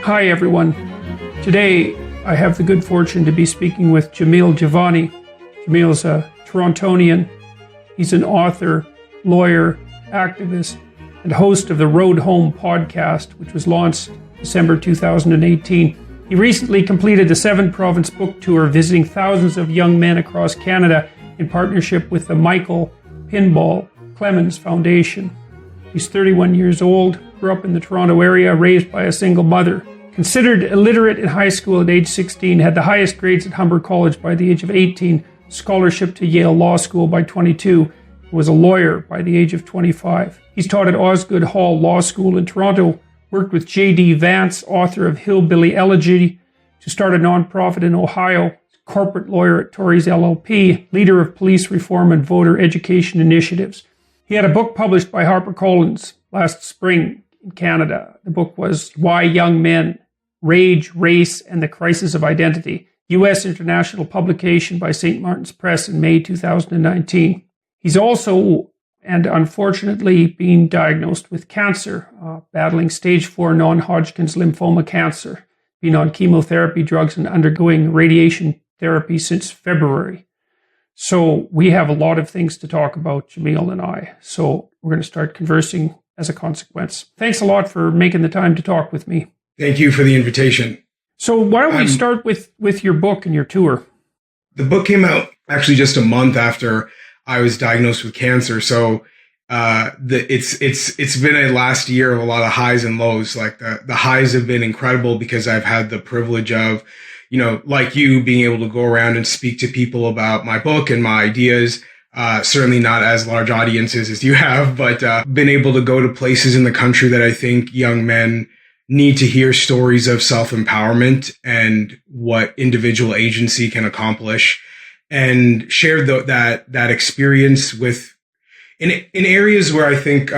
Hi everyone. Today I have the good fortune to be speaking with Jamil Jivani. Jamil is a Torontonian. He's an author, lawyer, activist, and host of the Road Home podcast, which was launched December 2018. He recently completed the 7-province book tour, visiting thousands of young men across Canada in partnership with the Michael Pinball Clemens Foundation. He's 31 years old, grew up in the Toronto area, raised by a single mother. Considered illiterate in high school at age 16, had the highest grades at Humber College by the age of 18, scholarship to Yale Law School by 22, was a lawyer by the age of 25. He's taught at Osgoode Hall Law School in Toronto, worked with J.D. Vance, author of Hillbilly Elegy, to start a nonprofit in Ohio, corporate lawyer at Tories LLP, leader of police reform and voter education initiatives. He had a book published by HarperCollins last spring in Canada. The book was Why Young Men, Rage, Race, and the Crisis of Identity, U.S. international publication by St. Martin's Press in May 2019. He's also, and unfortunately, been diagnosed with cancer, battling stage 4 non-Hodgkin's lymphoma cancer, been on chemotherapy drugs and undergoing radiation therapy since February. So we have a lot of things to talk about, Jamil and I. So we're going to start conversing as a consequence. Thanks a lot for making the time to talk with me. Thank you for the invitation. So why don't we start with your book and your tour? The book came out actually just a month after I was diagnosed with cancer. So it's been a last year of a lot of highs and lows. Like the highs have been incredible because I've had the privilege of, like you, being able to go around and speak to people about my book and my ideas. Certainly not as large audiences as you have, but been able to go to places in the country that I think young men need to hear stories of self-empowerment and what individual agency can accomplish, and shared that experience with in areas where I think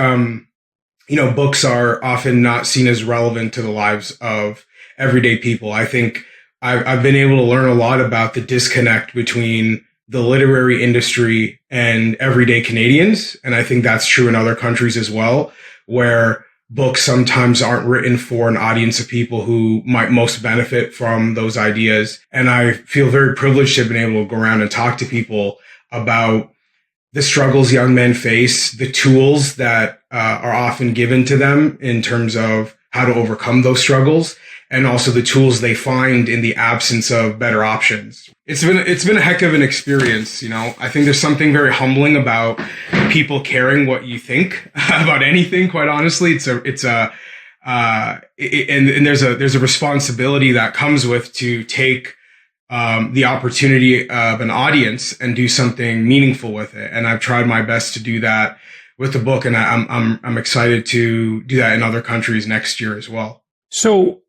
books are often not seen as relevant to the lives of everyday people. I think I've been able to learn a lot about the disconnect between the literary industry and everyday Canadians. And I think that's true in other countries as well, where books sometimes aren't written for an audience of people who might most benefit from those ideas. And I feel very privileged to have been able to go around and talk to people about the struggles young men face, the tools that are often given to them in terms of how to overcome those struggles, and also the tools they find in the absence of better options. It's been a heck of an experience. I think there's something very humbling about people caring what you think about anything. Quite honestly, there's a responsibility that comes with to take the opportunity of an audience and do something meaningful with it. And I've tried my best to do that with the book, and I'm excited to do that in other countries next year as well. So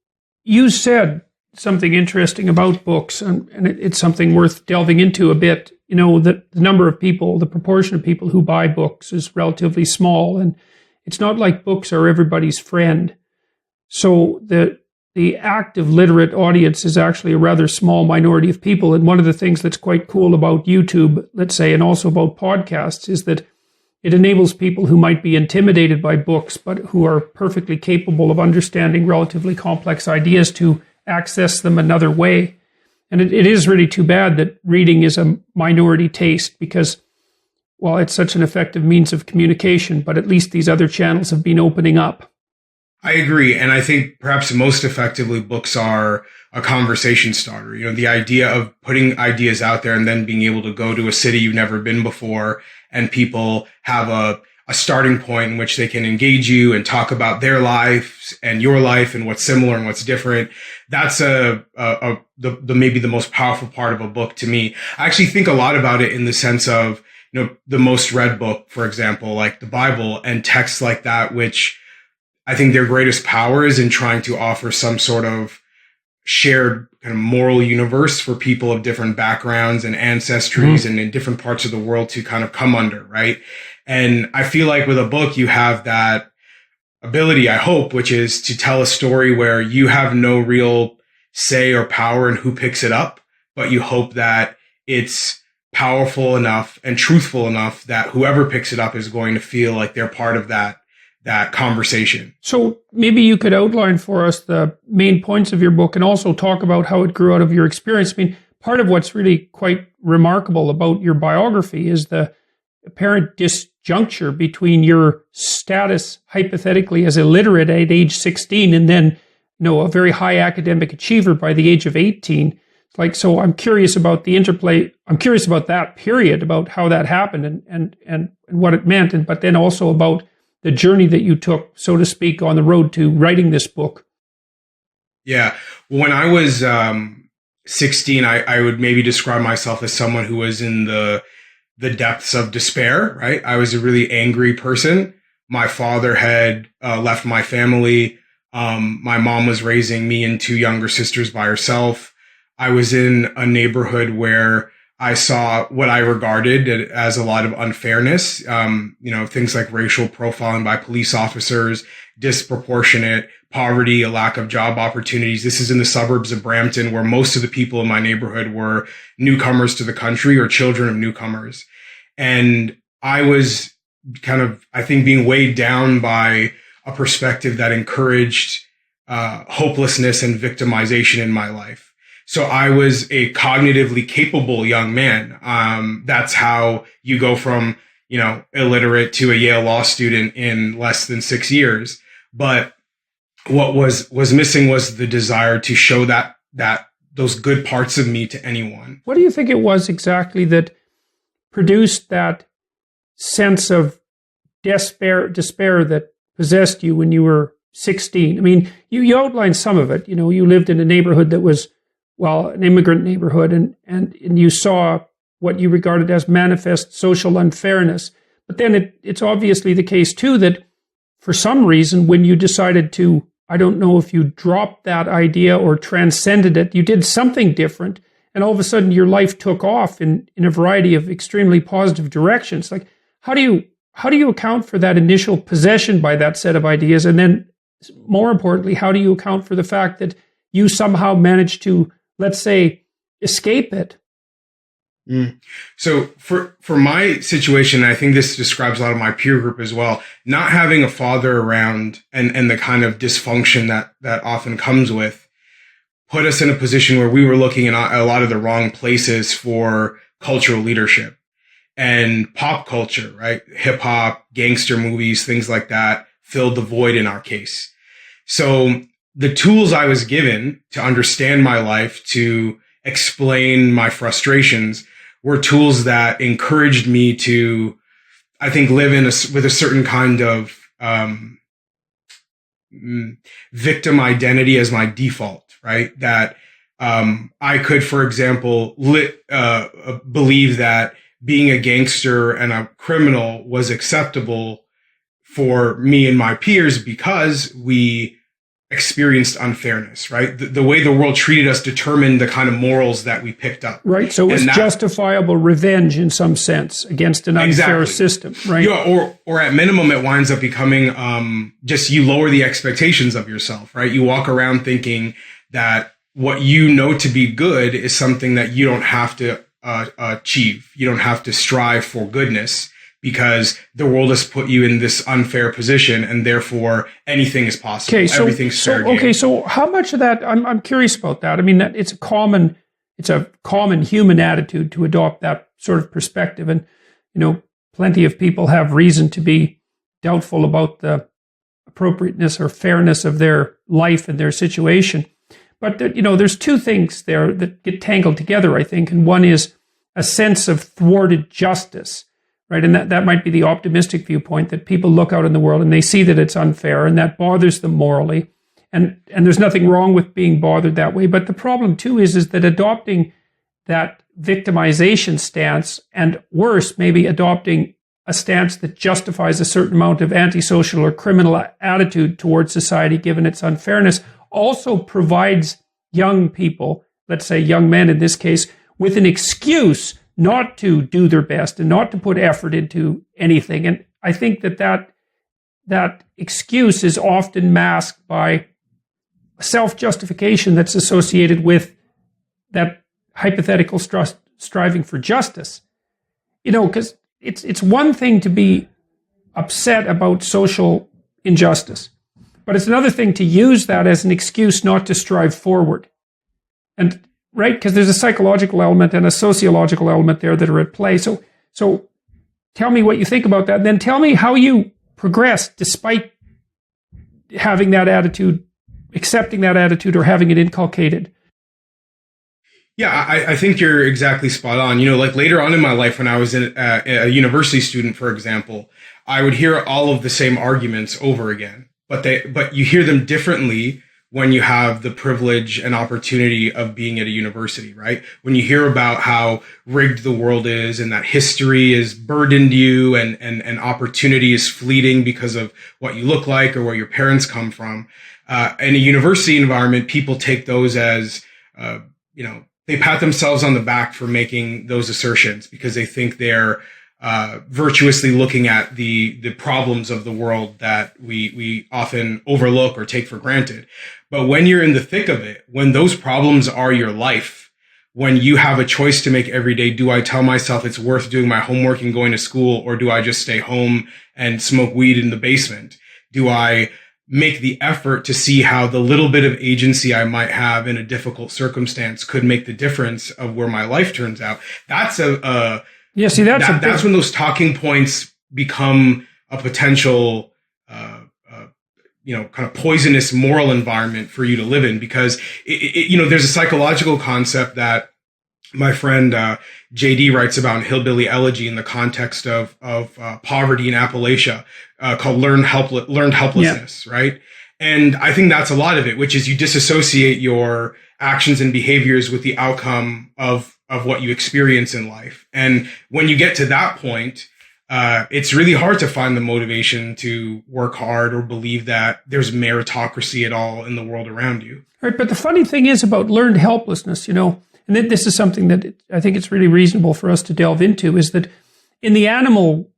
you said something interesting about books, and it's something worth delving into a bit. The number of people, the proportion of people who buy books is relatively small, and it's not like books are everybody's friend. So the active literate audience is actually a rather small minority of people. And one of the things that's quite cool about YouTube, let's say, and also about podcasts, is that it enables people who might be intimidated by books, but who are perfectly capable of understanding relatively complex ideas, to access them another way. And it is really too bad that reading is a minority taste, because, well, it's such an effective means of communication, but at least these other channels have been opening up. I agree. And I think perhaps most effectively, books are a conversation starter. The idea of putting ideas out there and then being able to go to a city you've never been before, and people have a starting point in which they can engage you and talk about their lives and your life and what's similar and what's different. That's maybe the most powerful part of a book to me. I actually think a lot about it in the sense of, the most read book, for example, like the Bible, and texts like that, which I think their greatest power is in trying to offer some sort of shared kind of moral universe for people of different backgrounds and ancestries and in different parts of the world to kind of come under, right? And I feel like with a book, you have that ability, I hope, which is to tell a story where you have no real say or power in who picks it up, but you hope that it's powerful enough and truthful enough that whoever picks it up is going to feel like they're part of that that conversation. So maybe you could outline for us the main points of your book and also talk about how it grew out of your experience. I mean, part of what's really quite remarkable about your biography is the apparent disjuncture between your status hypothetically as illiterate at age 16 and then, a very high academic achiever by the age of 18. So I'm curious about the interplay. I'm curious about that period, about how that happened and what it meant, but then also about the journey that you took, so to speak, on the road to writing this book. Yeah. When I was 16, I would maybe describe myself as someone who was in the depths of despair, right? I was a really angry person. My father had left my family. My mom was raising me and two younger sisters by herself. I was in a neighborhood where I saw what I regarded as a lot of unfairness, things like racial profiling by police officers, disproportionate poverty, a lack of job opportunities. This is in the suburbs of Brampton, where most of the people in my neighborhood were newcomers to the country or children of newcomers. And I was I think, being weighed down by a perspective that encouraged hopelessness and victimization in my life. So I was a cognitively capable young man. That's how you go from, illiterate to a Yale Law student in less than 6 years. But what was missing was the desire to show that those good parts of me to anyone. What do you think it was exactly that produced that sense of despair that possessed you when you were 16? I mean, you outlined some of it. You lived in a neighborhood that was, an immigrant neighborhood, and you saw what you regarded as manifest social unfairness. But then it's obviously the case, too, that for some reason, when you decided to, I don't know if you dropped that idea or transcended it, you did something different, and all of a sudden your life took off in a variety of extremely positive directions. Like, how do you account for that initial possession by that set of ideas? And then, more importantly, how do you account for the fact that you somehow managed to, let's say, escape it? So for my situation, I think this describes a lot of my peer group as well, not having a father around and the kind of dysfunction that often comes with, put us in a position where we were looking in a lot of the wrong places for cultural leadership and pop culture, right? Hip hop, gangster movies, things like that filled the void in our case. So the tools I was given to understand my life, to explain my frustrations, were tools that encouraged me to, I think, live with a certain kind of victim identity as my default, right? That I could, for example, believe that being a gangster and a criminal was acceptable for me and my peers because we experienced unfairness, right? The way the world treated us determined the kind of morals that we picked up. Right. So it's justifiable revenge in some sense against an unfair system, right? Yeah, or at minimum, it winds up becoming just you lower the expectations of yourself, right? You walk around thinking that what you know to be good is something that you don't have to achieve. You don't have to strive for goodness, because the world has put you in this unfair position, and therefore anything is possible. Okay, everything's fair game. Okay, so how much of that? I'm curious about that. I mean, it's a common human attitude to adopt that sort of perspective, and plenty of people have reason to be doubtful about the appropriateness or fairness of their life and their situation. But there's two things there that get tangled together, I think, and one is a sense of thwarted justice. Right, and that might be the optimistic viewpoint, that people look out in the world and they see that it's unfair and that bothers them morally. And there's nothing wrong with being bothered that way. But the problem, too, is that adopting that victimization stance, and worse, maybe adopting a stance that justifies a certain amount of antisocial or criminal attitude towards society, given its unfairness, also provides young people, let's say young men in this case, with an excuse not to do their best and not to put effort into anything. And I think that excuse is often masked by self-justification that's associated with that hypothetical striving for justice. Because it's one thing to be upset about social injustice. But it's another thing to use that as an excuse not to strive forward. And right, because there's a psychological element and a sociological element there that are at play. So tell me what you think about that. And then tell me how you progress despite having that attitude, accepting that attitude, or having it inculcated. Yeah, I think you're exactly spot on. You know, like later on in my life, when I was a university student, for example, I would hear all of the same arguments over again, but you hear them differently when you have the privilege and opportunity of being at a university, right? When you hear about how rigged the world is and that history is burdened you and opportunity is fleeting because of what you look like or where your parents come from. In a university environment, people take those as, they pat themselves on the back for making those assertions because they think they're virtuously looking at the problems of the world that we often overlook or take for granted. But when you're in the thick of it, when those problems are your life, when you have a choice to make every day, do I tell myself it's worth doing my homework and going to school, or do I just stay home and smoke weed in the basement? Do I make the effort to see how the little bit of agency I might have in a difficult circumstance could make the difference of where my life turns out? That's that's when those talking points become a potential, kind of poisonous moral environment for you to live in, because there's a psychological concept that my friend JD writes about in Hillbilly Elegy in the context of poverty in Appalachia, called learned helplessness, right? And I think that's a lot of it, which is you disassociate your actions and behaviors with the outcome of what you experience in life. And when you get to that point, it's really hard to find the motivation to work hard or believe that there's meritocracy at all in the world around you. Right, but the funny thing is about learned helplessness, and this is something that I think it's really reasonable for us to delve into, is that in the animal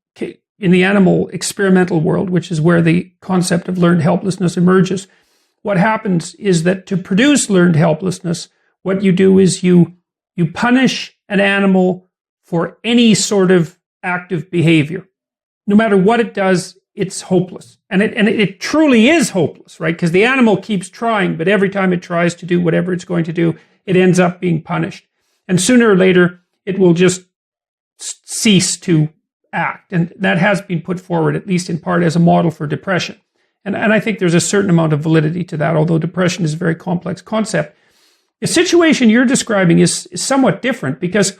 experimental world, which is where the concept of learned helplessness emerges, what happens is that to produce learned helplessness, what you do is you punish an animal for any sort of active behavior. No matter what it does, it's hopeless. And it truly is hopeless, right? Because the animal keeps trying, but every time it tries to do whatever it's going to do, it ends up being punished. And sooner or later, it will just cease to act. And that has been put forward, at least in part, as a model for depression. And I think there's a certain amount of validity to that, although depression is a very complex concept. The situation you're describing is somewhat different, because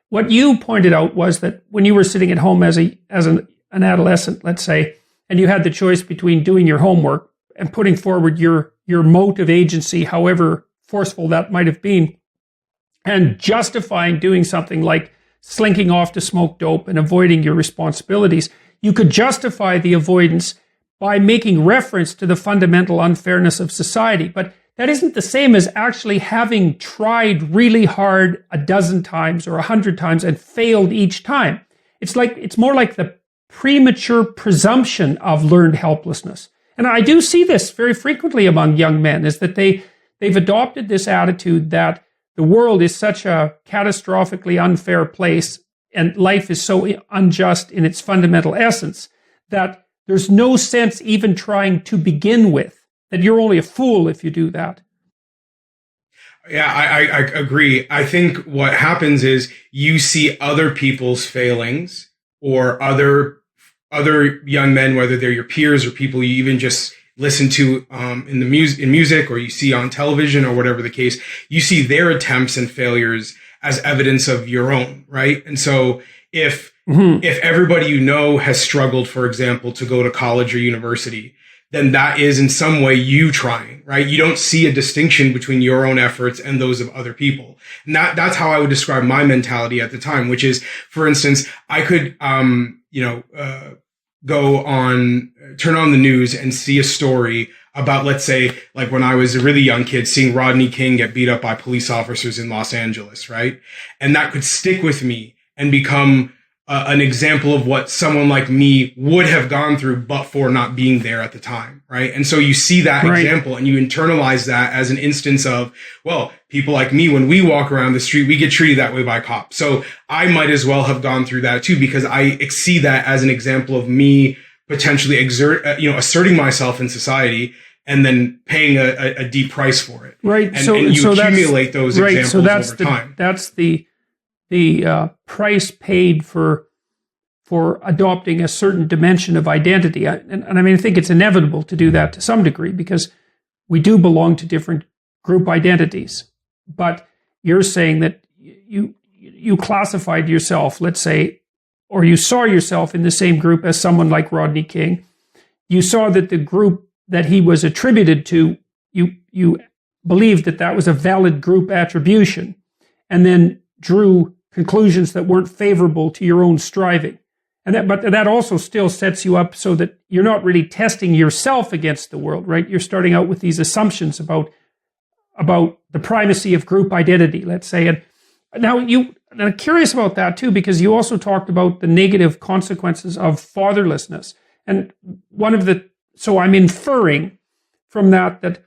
what you pointed out was that when you were sitting at home as an adolescent, let's say, and you had the choice between doing your homework and putting forward your motive agency, however forceful that might have been, and justifying doing something like slinking off to smoke dope and avoiding your responsibilities, you could justify the avoidance by making reference to the fundamental unfairness of society. But that isn't the same as actually having tried really hard a dozen times or 100 times and failed each time. It's more like the premature presumption of learned helplessness. And I do see this very frequently among young men, is that they've adopted this attitude that the world is such a catastrophically unfair place and life is so unjust in its fundamental essence that there's no sense even trying to begin with, that you're only a fool if you do that. Yeah, I agree. I think what happens is you see other people's failings, or other young men, whether they're your peers or people you even just listen to in music, or you see on television, or whatever the case, you see their attempts and failures as evidence of your own, right? And so if everybody you know has struggled, for example, to go to college or university, then that is in some way you trying, right? You don't see a distinction between your own efforts and those of other people. And that's how I would describe my mentality at the time, which is, for instance, I could, turn on the news and see a story about, let's say, like when I was a really young kid, seeing Rodney King get beat up by police officers in Los Angeles, right? And that could stick with me and become an example of what someone like me would have gone through, but for not being there at the time, right? And so you see that example and you internalize that as an instance of, well, people like me, when we walk around the street, we get treated that way by cops. So I might as well have gone through that too, because I see that as an example of me potentially asserting myself in society and then paying a deep price for it. Right. And you accumulate those examples over time. That's the price paid for adopting a certain dimension of identity. And I mean, I think it's inevitable to do that to some degree because we do belong to different group identities. But you're saying that you classified yourself, let's say, or you saw yourself in the same group as someone like Rodney King. You saw that the group that he was attributed to, you believed that was a valid group attribution, and then drew conclusions that weren't favorable to your own striving. But that also still sets you up so that you're not really testing yourself against the world, right? You're starting out with these assumptions about the primacy of group identity, let's say. And now I'm curious about that too, because you also talked about the negative consequences of fatherlessness. And so I'm inferring from that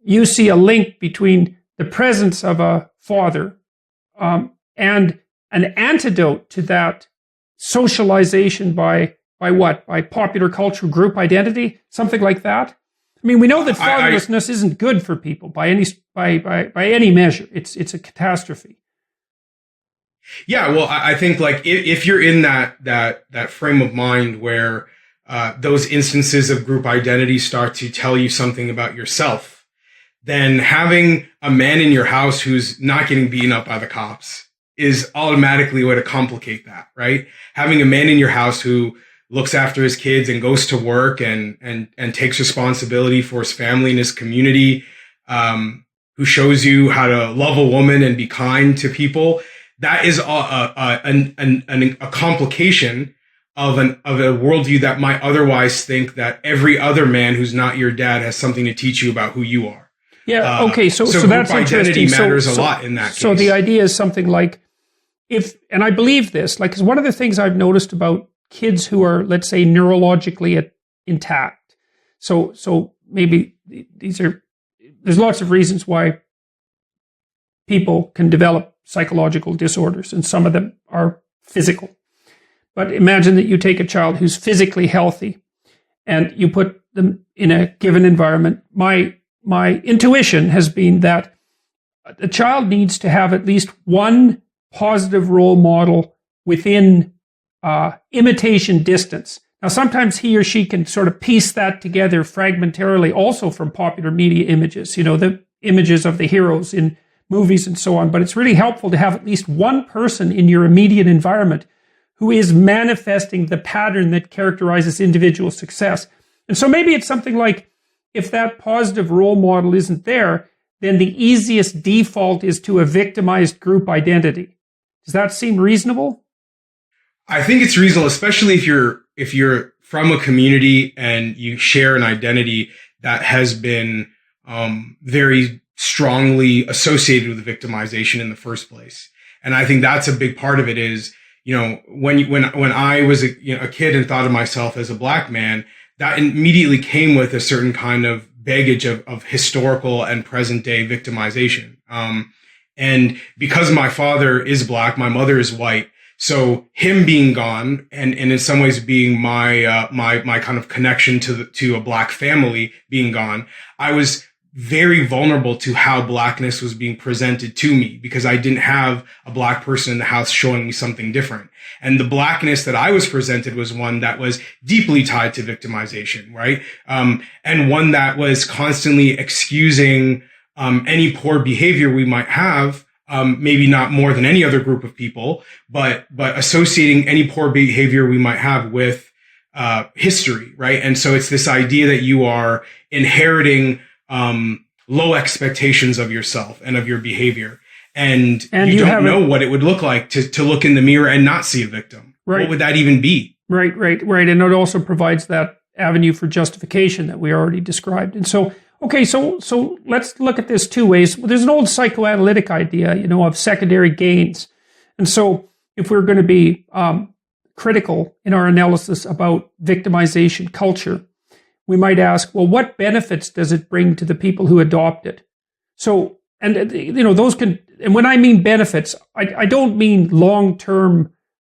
you see a link between the presence of a father and an antidote to that socialization by what? By popular culture group identity? Something like that? I mean, we know that fatherlessness isn't good for people by any measure. It's a catastrophe. Yeah, well, I think like if you're in that frame of mind where those instances of group identity start to tell you something about yourself, then having a man in your house who's not getting beaten up by the cops is automatically a way to complicate that, right? Having a man in your house who looks after his kids and goes to work and takes responsibility for his family and his community, who shows you how to love a woman and be kind to people. That is a complication of a worldview that might otherwise think that every other man who's not your dad has something to teach you about who you are. Yeah. Okay. So that's interesting. Identity matters a lot in that case. So the idea is something like and I believe this, like, because one of the things I've noticed about kids who are, let's say, neurologically intact. So maybe there's lots of reasons why people can develop psychological disorders, and some of them are physical. But imagine that you take a child who's physically healthy and you put them in a given environment. My intuition has been that the child needs to have at least one positive role model within imitation distance. Now, sometimes he or she can sort of piece that together fragmentarily also from popular media images, the images of the heroes in movies and so on. But it's really helpful to have at least one person in your immediate environment who is manifesting the pattern that characterizes individual success. And so maybe it's something like, if that positive role model isn't there, then the easiest default is to a victimized group identity. Does that seem reasonable? I think it's reasonable, especially if you're from a community and you share an identity that has been very strongly associated with victimization in the first place. And I think that's a big part of it is, when I was a kid and thought of myself as a black man, that immediately came with a certain kind of baggage of historical and present day victimization. And because my father is black, my mother is white. So him being gone and in some ways being my kind of connection to a black family being gone, I was very vulnerable to how blackness was being presented to me because I didn't have a black person in the house showing me something different. And the blackness that I was presented was one that was deeply tied to victimization, right? And one that was constantly excusing any poor behavior we might have, maybe not more than any other group of people, but associating any poor behavior we might have with history, right? And so it's this idea that you are inheriting low expectations of yourself and of your behavior. And you don't know what it would look like to look in the mirror and not see a victim. Right. What would that even be? Right. And it also provides that avenue for justification that we already described. And so, okay, so let's look at this two ways. Well, there's an old psychoanalytic idea, of secondary gains. And so if we're going to be critical in our analysis about victimization culture, we might ask, well, what benefits does it bring to the people who adopt it? So, and those can, and when I mean benefits, I don't mean long-term,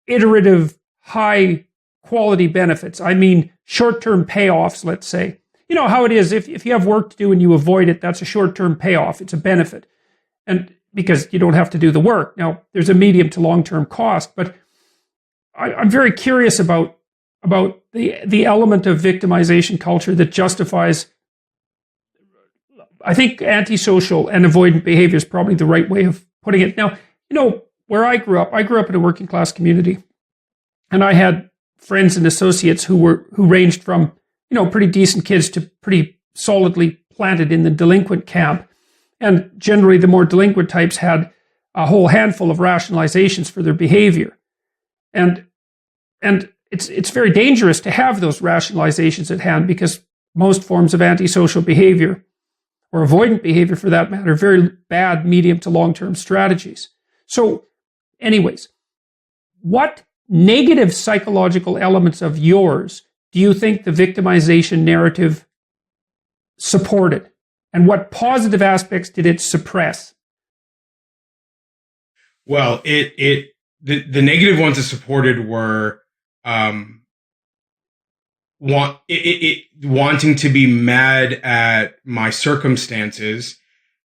iterative, high quality benefits. I mean short-term payoffs, let's say. You know how it is, if you have work to do and you avoid it, that's a short-term payoff. It's a benefit. And because you don't have to do the work. Now, there's a medium to long-term cost, but I'm very curious about the element of victimization culture that justifies, I think antisocial and avoidant behavior is probably the right way of putting it. Now, you know, where I grew up in a working class community, and I had friends and associates who ranged from, you know, pretty decent kids to pretty solidly planted in the delinquent camp. And generally the more delinquent types had a whole handful of rationalizations for their behavior. And it's very dangerous to have those rationalizations at hand, because most forms of antisocial behavior, or avoidant behavior for that matter, are very bad medium to long-term strategies. So anyways, what negative psychological elements of yours do you think the victimization narrative supported? And what positive aspects did it suppress? Well, the negative ones it supported were wanting to be mad at my circumstances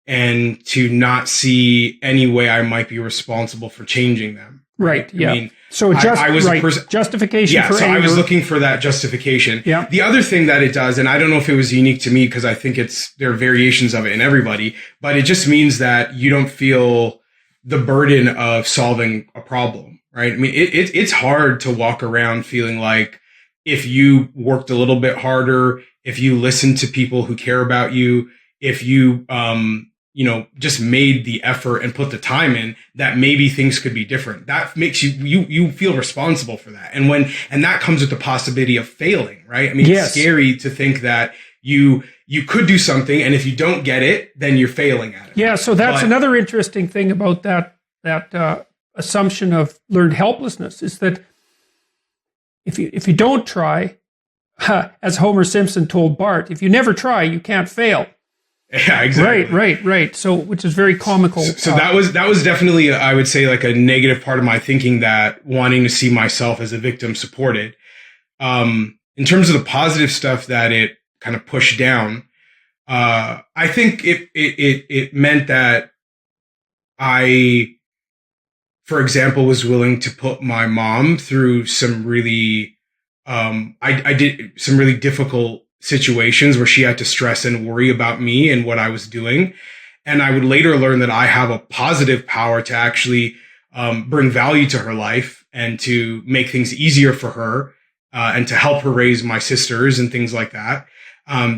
and to not see any way I might be responsible for changing them. Right. Yeah. I mean, so I was a person, justification. Yeah. For So anger. I was looking for that justification. Yeah. The other thing that it does, and I don't know if it was unique to me, because I think there are variations of it in everybody, but it just means that you don't feel the burden of solving a problem, right? I mean, it's hard to walk around feeling like if you worked a little bit harder, if you listened to people who care about you, if you, just made the effort and put the time in, that maybe things could be different. That makes you feel responsible for that. And that comes with the possibility of failing, right? I mean, yes. It's scary to think that you could do something, and if you don't get it, then you're failing at it. Yeah. So that's another interesting thing about that assumption of learned helplessness, is that if you don't try, as Homer Simpson told Bart, if you never try, you can't fail. Yeah, exactly. Right. So, which is very comical. So that was definitely, I would say, like a negative part of my thinking, that wanting to see myself as a victim supported. In terms of the positive stuff that it kind of pushed down, I think it meant that I, for example, was willing to put my mom through some really, I did some really difficult situations where she had to stress and worry about me and what I was doing. And I would later learn that I have a positive power to actually bring value to her life and to make things easier for her, and to help her raise my sisters and things like that.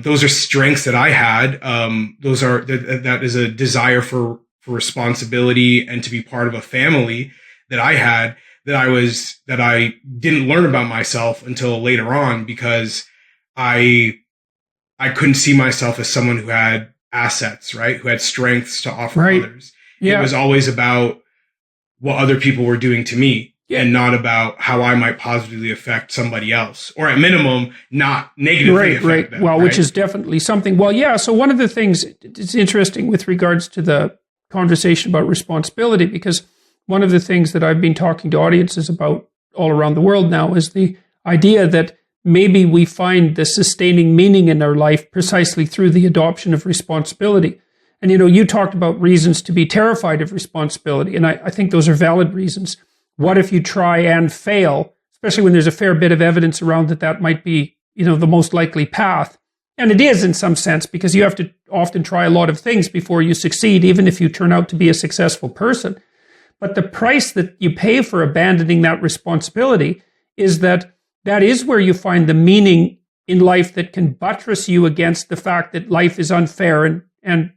Those are strengths that I had. That is a desire for responsibility and to be part of a family that I had, that I didn't learn about myself until later on, because I couldn't see myself as someone who had assets, right? Who had strengths to offer others. Yeah. It was always about what other people were doing to me, and not about how I might positively affect somebody else, or at minimum, not negatively affect them. Well, which is definitely something. Well, yeah. So one of the things, it's interesting with regards to the conversation about responsibility, because one of the things that I've been talking to audiences about all around the world now is the idea that maybe we find the sustaining meaning in our life precisely through the adoption of responsibility. And, you talked about reasons to be terrified of responsibility, and I think those are valid reasons. What if you try and fail, especially when there's a fair bit of evidence around that might be, the most likely path? And it is in some sense, because you have to often try a lot of things before you succeed, even if you turn out to be a successful person. But the price that you pay for abandoning that responsibility is that is where you find the meaning in life that can buttress you against the fact that life is unfair and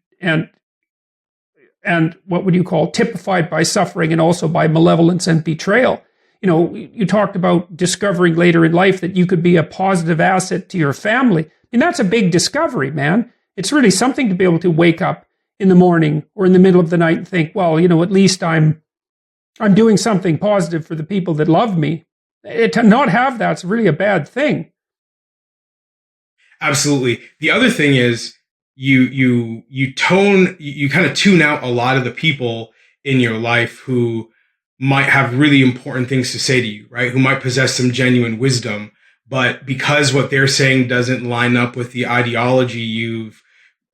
what would you call typified by suffering and also by malevolence and betrayal. You talked about discovering later in life that you could be a positive asset to your family. And that's a big discovery, man. It's really something to be able to wake up in the morning or in the middle of the night and think, well, at least I'm doing something positive for the people that love me. To not have that's really a bad thing. Absolutely. The other thing is you kind of tune out a lot of the people in your life who might have really important things to say to you, right? Who might possess some genuine wisdom, but because what they're saying doesn't line up with the ideology you've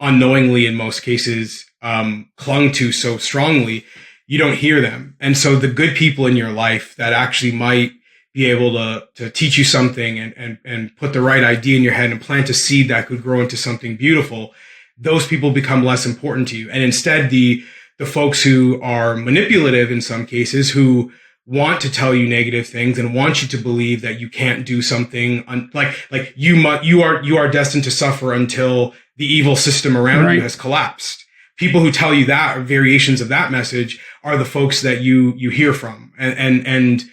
unknowingly, in most cases, clung to so strongly, you don't hear them. And so the good people in your life that actually might be able to teach you something and put the right idea in your head and plant a seed that could grow into something beautiful, those people become less important to you. And instead, the folks who are manipulative in some cases, who want to tell you negative things and want you to believe that you can't do something like you are destined to suffer until the evil system around you has collapsed. People who tell you that, or variations of that message, are the folks that you hear from. And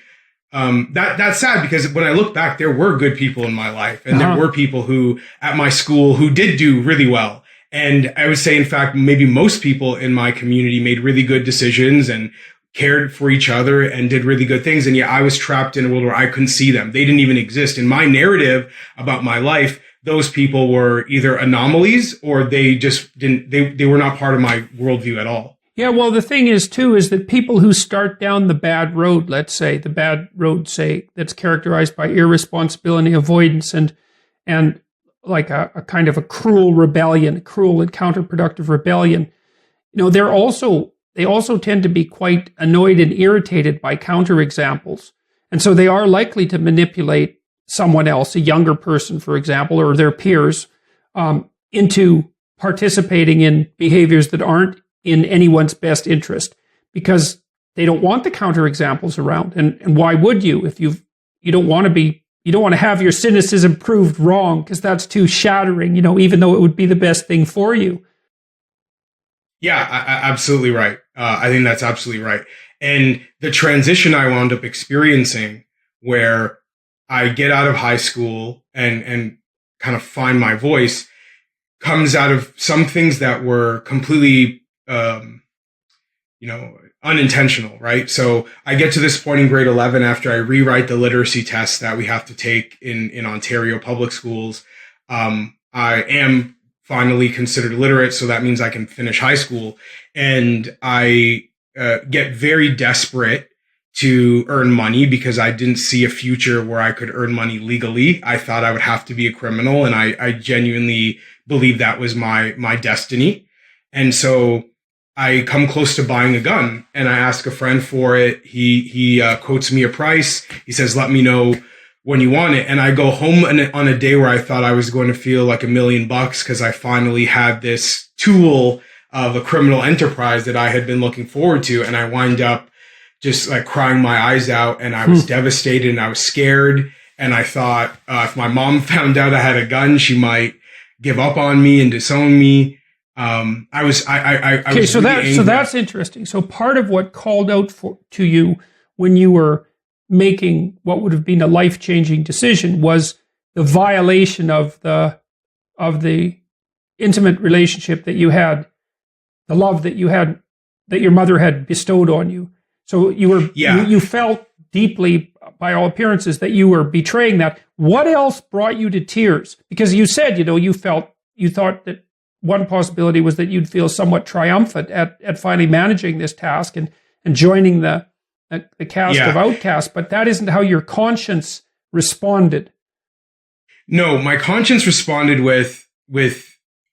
that's sad, because when I look back, there were good people in my life, and there were people who at my school who did do really well. And I would say, in fact, maybe most people in my community made really good decisions and cared for each other and did really good things. And yet I was trapped in a world where I couldn't see them. They didn't even exist. In my narrative about my life, those people were either anomalies, or they just didn't, they were not part of my worldview at all. Yeah, well, the thing is, too, is that people who start down the bad road, let's say, the bad road, say, that's characterized by irresponsibility, avoidance, and like a kind of a cruel rebellion, cruel and counterproductive rebellion, they also tend to be quite annoyed and irritated by counterexamples. And so they are likely to manipulate someone else, a younger person, for example, or their peers, into participating in behaviors that aren't in anyone's best interest, because they don't want the counterexamples around. And why would you, if you don't want to have your cynicism proved wrong, because that's too shattering, even though it would be the best thing for you. Yeah, absolutely right. I think that's absolutely right. And the transition I wound up experiencing, where I get out of high school and kind of find my voice, comes out of some things that were completely, unintentional, right? So I get to this point in grade 11 after I rewrite the literacy test that we have to take in Ontario public schools. I am finally considered literate, so that means I can finish high school. And I get very desperate to earn money, because I didn't see a future where I could earn money legally. I thought I would have to be a criminal, and I genuinely believed that was my destiny. And so I come close to buying a gun, and I ask a friend for it. He quotes me a price. He says, "Let me know when you want it." And I go home on a day where I thought I was going to feel like $1 million, because I finally had this tool of a criminal enterprise that I had been looking forward to. And I wind up just like crying my eyes out, and I was devastated, and I was scared. And I thought, if my mom found out I had a gun, she might give up on me and disown me. I was really angry. So that's interesting. So part of what called out to you when you were making what would have been a life-changing decision was the violation of the intimate relationship that you had, the love that you had, that your mother had bestowed on you. So you felt deeply, by all appearances, that you were betraying that. What else brought you to tears? Because you said, you thought that one possibility was that you'd feel somewhat triumphant at finally managing this task and joining the cast of outcasts, but that isn't how your conscience responded. No, my conscience responded with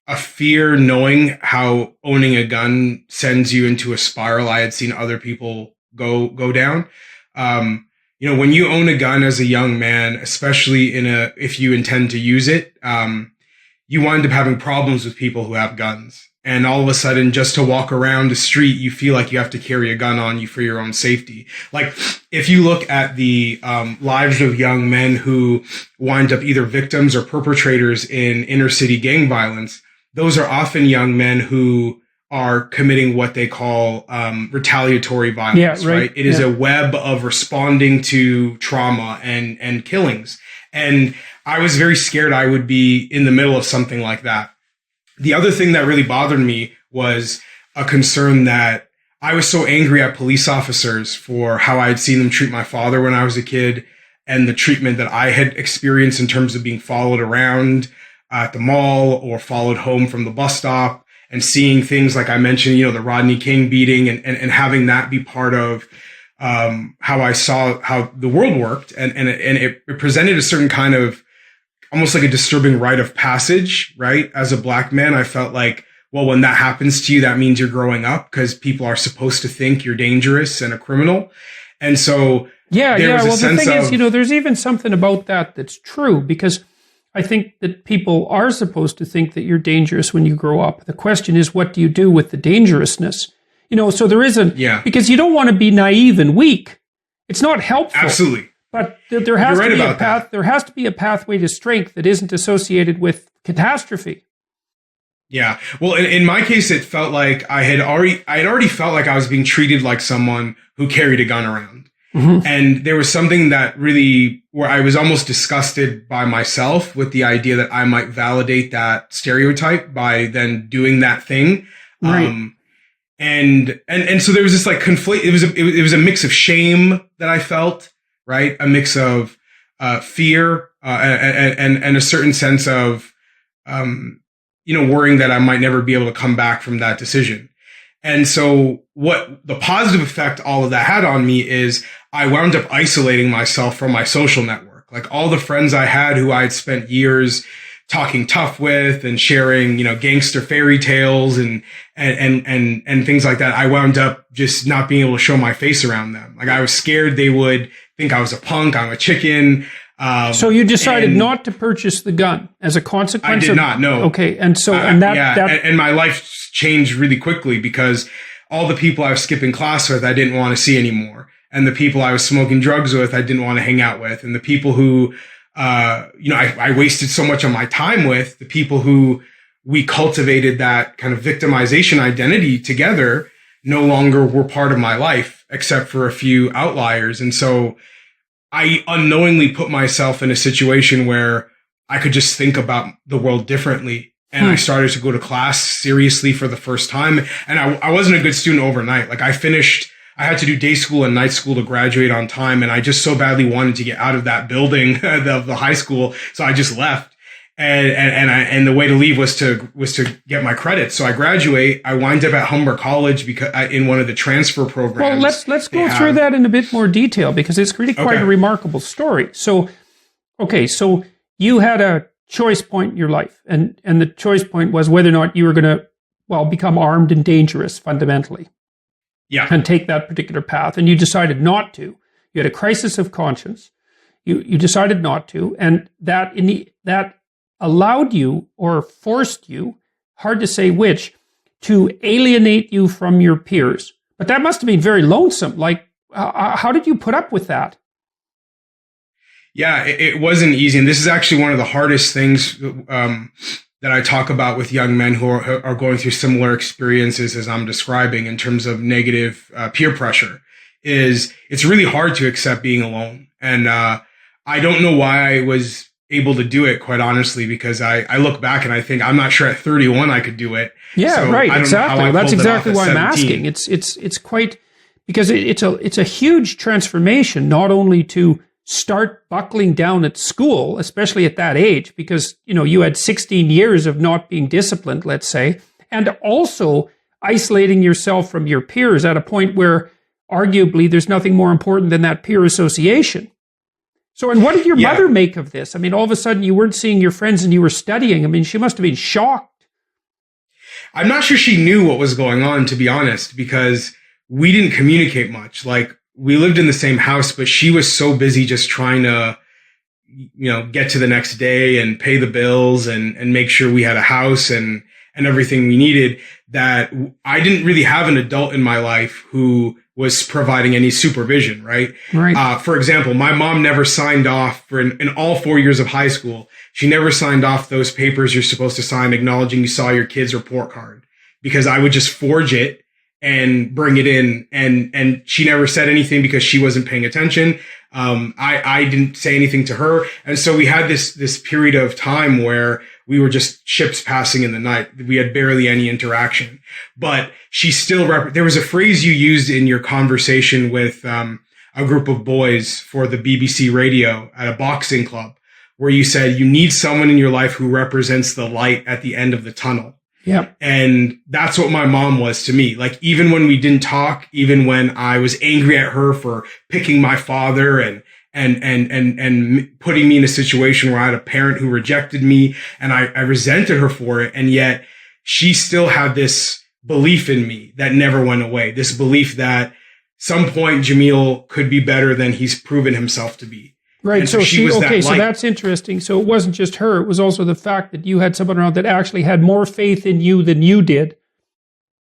a fear, knowing how owning a gun sends you into a spiral I had seen other people go down. When you own a gun as a young man, especially if you intend to use it, you wind up having problems with people who have guns. And all of a sudden, just to walk around the street, you feel like you have to carry a gun on you for your own safety. Like, if you look at the lives of young men who wind up either victims or perpetrators in inner city gang violence, those are often young men who are committing what they call retaliatory violence, right? It is a web of responding to trauma and killings. And I was very scared I would be in the middle of something like that. The other thing that really bothered me was a concern that I was so angry at police officers for how I had seen them treat my father when I was a kid, and the treatment that I had experienced in terms of being followed around at the mall or followed home from the bus stop, and seeing things like I mentioned, the Rodney King beating, and having that be part of how I saw how the world worked, and it presented a certain kind of almost like a disturbing rite of passage, right? As a Black man, I felt like, well, when that happens to you, that means you're growing up, because people are supposed to think you're dangerous and a criminal. And so yeah. Well, the thing is, there's even something about that that's true, because I think that people are supposed to think that you're dangerous when you grow up. The question is, what do you do with the dangerousness? So there isn't, because you don't want to be naive and weak. It's not helpful. Absolutely. But there has to be a path. There has to be a pathway to strength that isn't associated with catastrophe. Yeah. Well, in my case, it felt like I had already felt like I was being treated like someone who carried a gun around. Mm-hmm. And there was something that really, where I was almost disgusted by myself with the idea that I might validate that stereotype by then doing that thing. Right. And so there was this like conflict. It was a mix of shame that I felt, right? A mix of fear and a certain sense of worrying that I might never be able to come back from that decision. And so what the positive effect all of that had on me is I wound up isolating myself from my social network. Like all the friends I had who I had spent years talking tough with and sharing, gangster fairy tales and things like that, I wound up just not being able to show my face around them. Like I was scared they would think I was a punk, I'm a chicken. So you decided not to purchase the gun as a consequence? I did not, no. Okay, and so and my life changed really quickly, because all the people I was skipping class with, I didn't want to see anymore, and the people I was smoking drugs with, I didn't want to hang out with, and the people who, I wasted so much of my time with, the people who we cultivated that kind of victimization identity together, no longer were part of my life, except for a few outliers, and so I unknowingly put myself in a situation where I could just think about the world differently. And I started to go to class seriously for the first time. And I wasn't a good student overnight. Like I had to do day school and night school to graduate on time. And I just so badly wanted to get out of that building of the high school. So I just left. And the way to leave was to get my credits. So I graduate. I wind up at Humber College in one of the transfer programs. Well, let's go through that in a bit more detail, because it's really quite a remarkable story. So you had a choice point in your life, and the choice point was whether or not you were going to, become armed and dangerous fundamentally. Yeah. And take that particular path, and you decided not to. You had a crisis of conscience. You decided not to, and that allowed you or forced you, hard to say which, to alienate you from your peers. But that must have been very lonesome. Like, how did you put up with that? Yeah, it wasn't easy. And this is actually one of the hardest things that I talk about with young men who are going through similar experiences as I'm describing in terms of negative peer pressure. It's really hard to accept being alone. And I don't know why I was able to do it, quite honestly, because I look back and I think I'm not sure at 31 I could do it. Yeah, so right. Exactly. That's exactly why I'm 17. asking. It's quite, because it's a huge transformation, not only to start buckling down at school, especially at that age, because you had 16 years of not being disciplined, let's say, and also isolating yourself from your peers at a point where arguably there's nothing more important than that peer association. So, and what did your mother make of this? I mean, all of a sudden you weren't seeing your friends and you were studying. I mean, she must have been shocked. I'm not sure she knew what was going on, to be honest, because we didn't communicate much. Like, we lived in the same house, but she was so busy just trying to, get to the next day and pay the bills and make sure we had a house and everything we needed, that I didn't really have an adult in my life who was providing any supervision, right? Right. For example, my mom never signed off in all 4 years of high school. She never signed off those papers you're supposed to sign acknowledging you saw your kid's report card, because I would just forge it and bring it in. And she never said anything because she wasn't paying attention. I didn't say anything to her. And so we had this period of time where we were just ships passing in the night. We had barely any interaction, but she still, there was a phrase you used in your conversation with, a group of boys for the BBC radio at a boxing club, where you said you need someone in your life who represents the light at the end of the tunnel. Yeah. And that's what my mom was to me. Like, even when we didn't talk, even when I was angry at her for picking my father and putting me in a situation where I had a parent who rejected me, and I resented her for it. And yet she still had this belief in me that never went away. This belief that some point Jamil could be better than he's proven himself to be. Right. And so she was okay, that so light. that's interesting. So it wasn't just her, it was also the fact that you had someone around that actually had more faith in you than you did.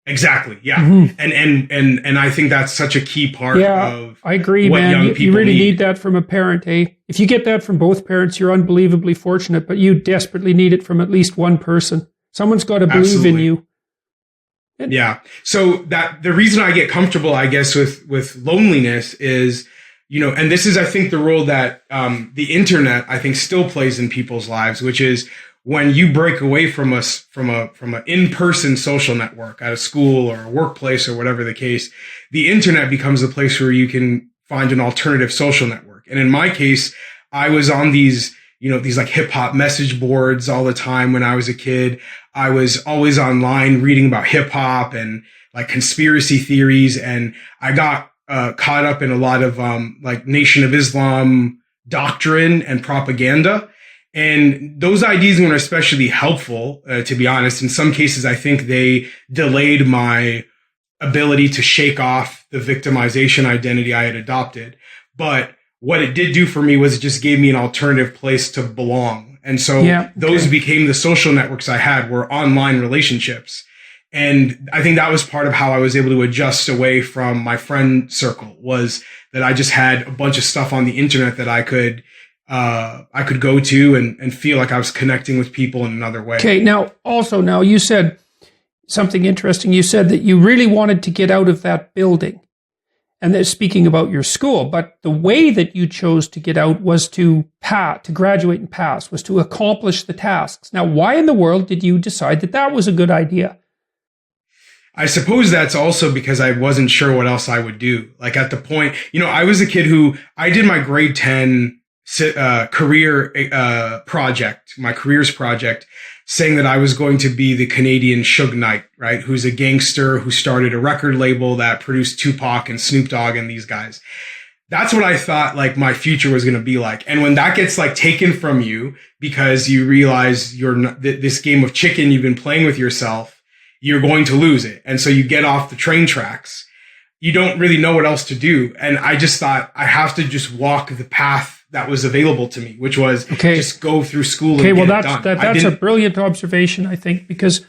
Exactly. Yeah. Mm-hmm. And I think that's such a key part of I agree, what man. young You people really need that from a parent, eh? If you get that from both parents, you're unbelievably fortunate, but you desperately need it from at least one person. Someone's got to believe in you. Yeah. So that the reason I get comfortable, I guess, with loneliness is, you know, and this is, I think, the role that the internet, I think, still plays in people's lives, which is when you break away from us, from an in-person social network at a school or a workplace or whatever the case, the internet becomes a place where you can find an alternative social network. And in my case, I was on these like hip hop message boards all the time when I was a kid. I was always online reading about hip hop and like conspiracy theories. And I got caught up in a lot of like Nation of Islam doctrine and propaganda. And those ideas weren't especially helpful, to be honest. In some cases, I think they delayed my ability to shake off the victimization identity I had adopted. But what it did do for me was it just gave me an alternative place to belong. And so those became the social networks I had, were online relationships. And I think that was part of how I was able to adjust away from my friend circle, was that I just had a bunch of stuff on the internet that I could go to and feel like I was connecting with people in another way. Okay. Now you said something interesting. You said that you really wanted to get out of that building. And they're speaking about your school, but the way that you chose to get out was to graduate and pass, was to accomplish the tasks. Now, why in the world did you decide that that was a good idea? I suppose that's also because I wasn't sure what else I would do. Like at the point, you know, I was a kid who I did my grade 10 career project, my careers project, saying that I was going to be the Canadian Suge Knight, right? Who's a gangster who started a record label that produced Tupac and Snoop Dogg and these guys. That's what I thought like my future was going to be like. And when that gets like taken from you because you realize you're not, this game of chicken you've been playing with yourself, you're going to lose it. And so you get off the train tracks. You don't really know what else to do. And I just thought I have to just walk the path that was available to me, which was just go through school and get it done. That's a brilliant observation, I think, because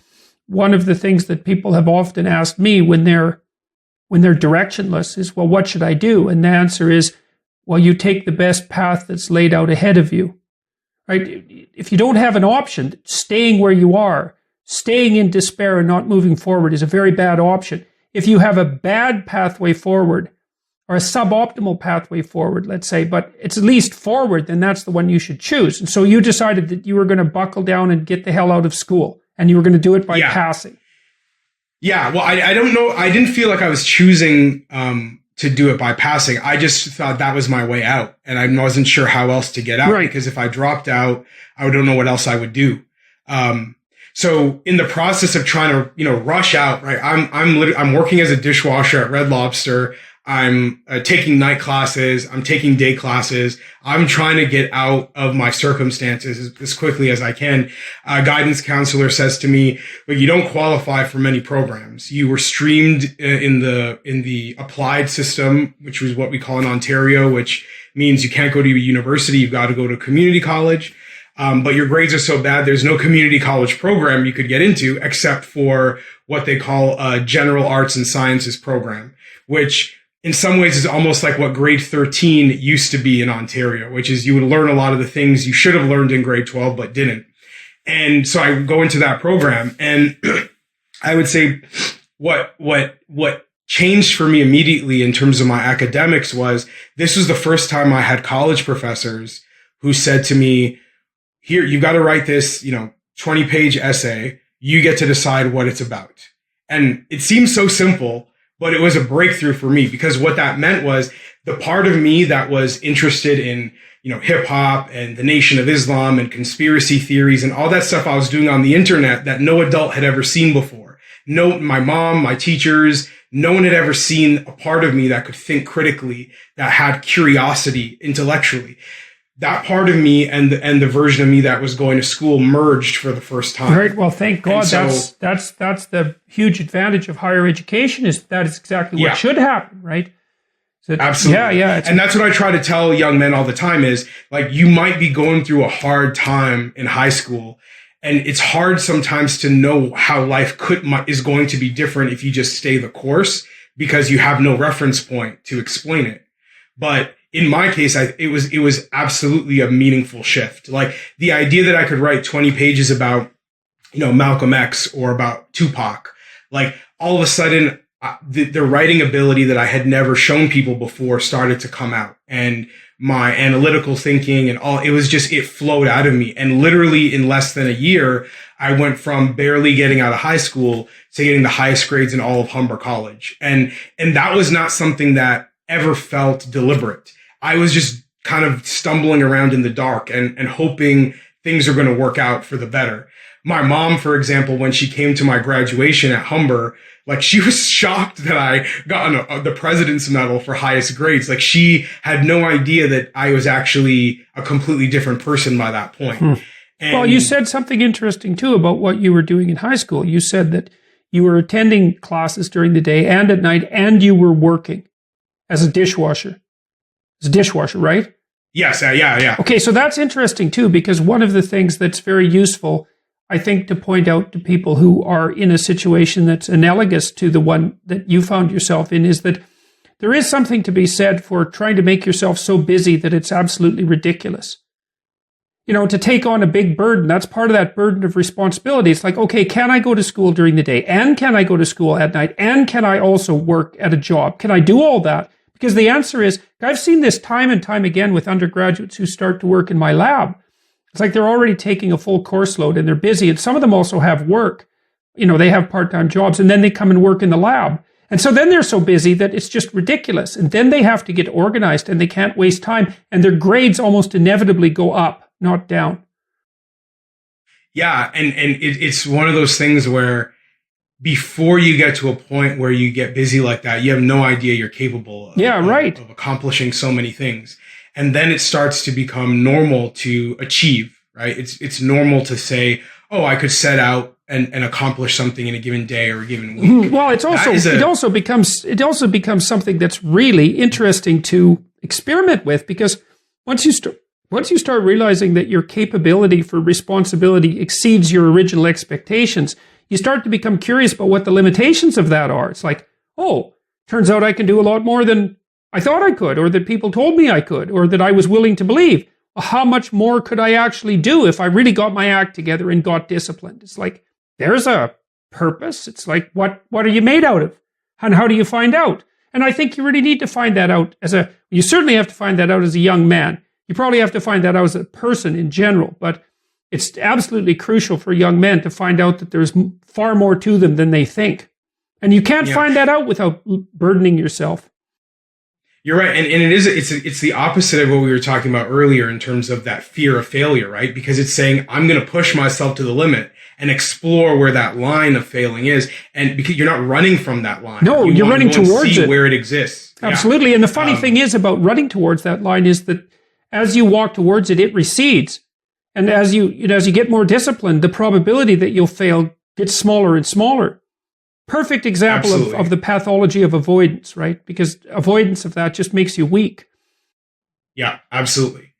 one of the things that people have often asked me when they're directionless is, well, what should I do? And the answer is, well, you take the best path that's laid out ahead of you, right? If you don't have an option, staying where you are, staying in despair and not moving forward is a very bad option. If you have a bad pathway forward, or a suboptimal pathway forward, let's say, but it's at least forward, then that's the one you should choose. And so you decided that you were going to buckle down and get the hell out of school, and you were going to do it by passing. Yeah, well, I don't know. I didn't feel like I was choosing to do it by passing. I just thought that was my way out, and I wasn't sure how else to get out, because if I dropped out, I don't know what else I would do. So in the process of trying to, you know, rush out, right? I'm working as a dishwasher at Red Lobster. I'm taking night classes. I'm taking day classes. I'm trying to get out of my circumstances as quickly as I can. A guidance counselor says to me, "But you don't qualify for many programs. You were streamed in the applied system, which was what we call in Ontario, which means you can't go to a university. You've got to go to community college. But your grades are so bad, there's no community college program you could get into except for what they call a general arts and sciences program, which in some ways is almost like what grade 13 used to be in Ontario, which is you would learn a lot of the things you should have learned in grade 12, but didn't. And so I go into that program, and I would say what changed for me immediately in terms of my academics was this was the first time I had college professors who said to me, "Here, you've got to write this, 20-page essay. You get to decide what it's about." And it seems so simple, but it was a breakthrough for me, because what that meant was the part of me that was interested in, hip hop and the Nation of Islam and conspiracy theories and all that stuff I was doing on the internet that no adult had ever seen before. No, my mom, my teachers, no one had ever seen a part of me that could think critically, that had curiosity intellectually. That part of me and the version of me that was going to school merged for the first time. Right. Well, thank God. So, that's the huge advantage of higher education, is that is exactly what should happen, right? So, absolutely. Yeah. And that's what I try to tell young men all the time is, like, you might be going through a hard time in high school, and it's hard sometimes to know how life is going to be different if you just stay the course, because you have no reference point to explain it. But in my case, it was absolutely a meaningful shift. Like, the idea that I could write 20 pages about, Malcolm X or about Tupac, like, all of a sudden, the writing ability that I had never shown people before started to come out, and my analytical thinking and all, it flowed out of me. And literally in less than a year, I went from barely getting out of high school to getting the highest grades in all of Humber College. And that was not something that ever felt deliberate. I was just kind of stumbling around in the dark and hoping things are going to work out for the better. My mom, for example, when she came to my graduation at Humber, like, she was shocked that I got the President's Medal for highest grades. Like, she had no idea that I was actually a completely different person by that point. Well, you said something interesting, too, about what you were doing in high school. You said that you were attending classes during the day and at night, and you were working as a dishwasher. As a dishwasher, right? Yes. Yeah. Okay, so that's interesting, too, because one of the things that's very useful, I think, to point out to people who are in a situation that's analogous to the one that you found yourself in, is that there is something to be said for trying to make yourself so busy that it's absolutely ridiculous. To take on a big burden, that's part of that burden of responsibility. It's like, okay, can I go to school during the day? And can I go to school at night? And can I also work at a job? Can I do all that? Because the answer is, I've seen this time and time again with undergraduates who start to work in my lab. It's like they're already taking a full course load and they're busy. And some of them also have work. They have part-time jobs, and then they come and work in the lab. And so then they're so busy that it's just ridiculous. And then they have to get organized and they can't waste time. And their grades almost inevitably go up, not down. Yeah. And it's one of those things where before you get to a point where you get busy like that, you have no idea you're capable of accomplishing so many things. And then it starts to become normal to achieve, right? It's normal to say, oh, I could set out and accomplish something in a given day or a given week. Well, it also becomes something that's really interesting to experiment with, because once you start realizing that your capability for responsibility exceeds your original expectations, you start to become curious about what the limitations of that are. It's like, oh, turns out I can do a lot more than I thought I could, or that people told me I could, or that I was willing to believe. Well, how much more could I actually do if I really got my act together and got disciplined? It's like, there's a purpose. It's like, what are you made out of? And how do you find out? And I think you really need to find that out you certainly have to find that out as a young man. You probably have to find that out as a person in general, but it's absolutely crucial for young men to find out that there's far more to them than they think. And you can't find that out without burdening yourself. You're right. And it's the opposite of what we were talking about earlier in terms of that fear of failure, right? Because it's saying, I'm going to push myself to the limit and explore where that line of failing is. And because you're not running from that line. No, you're running towards it. Where it exists. Absolutely. Yeah. And the funny thing is about running towards that line is that as you walk towards it, it recedes. And as you get more disciplined, the probability that you'll fail gets smaller and smaller. Perfect example of the pathology of avoidance, right? Because avoidance of that just makes you weak. Yeah, absolutely.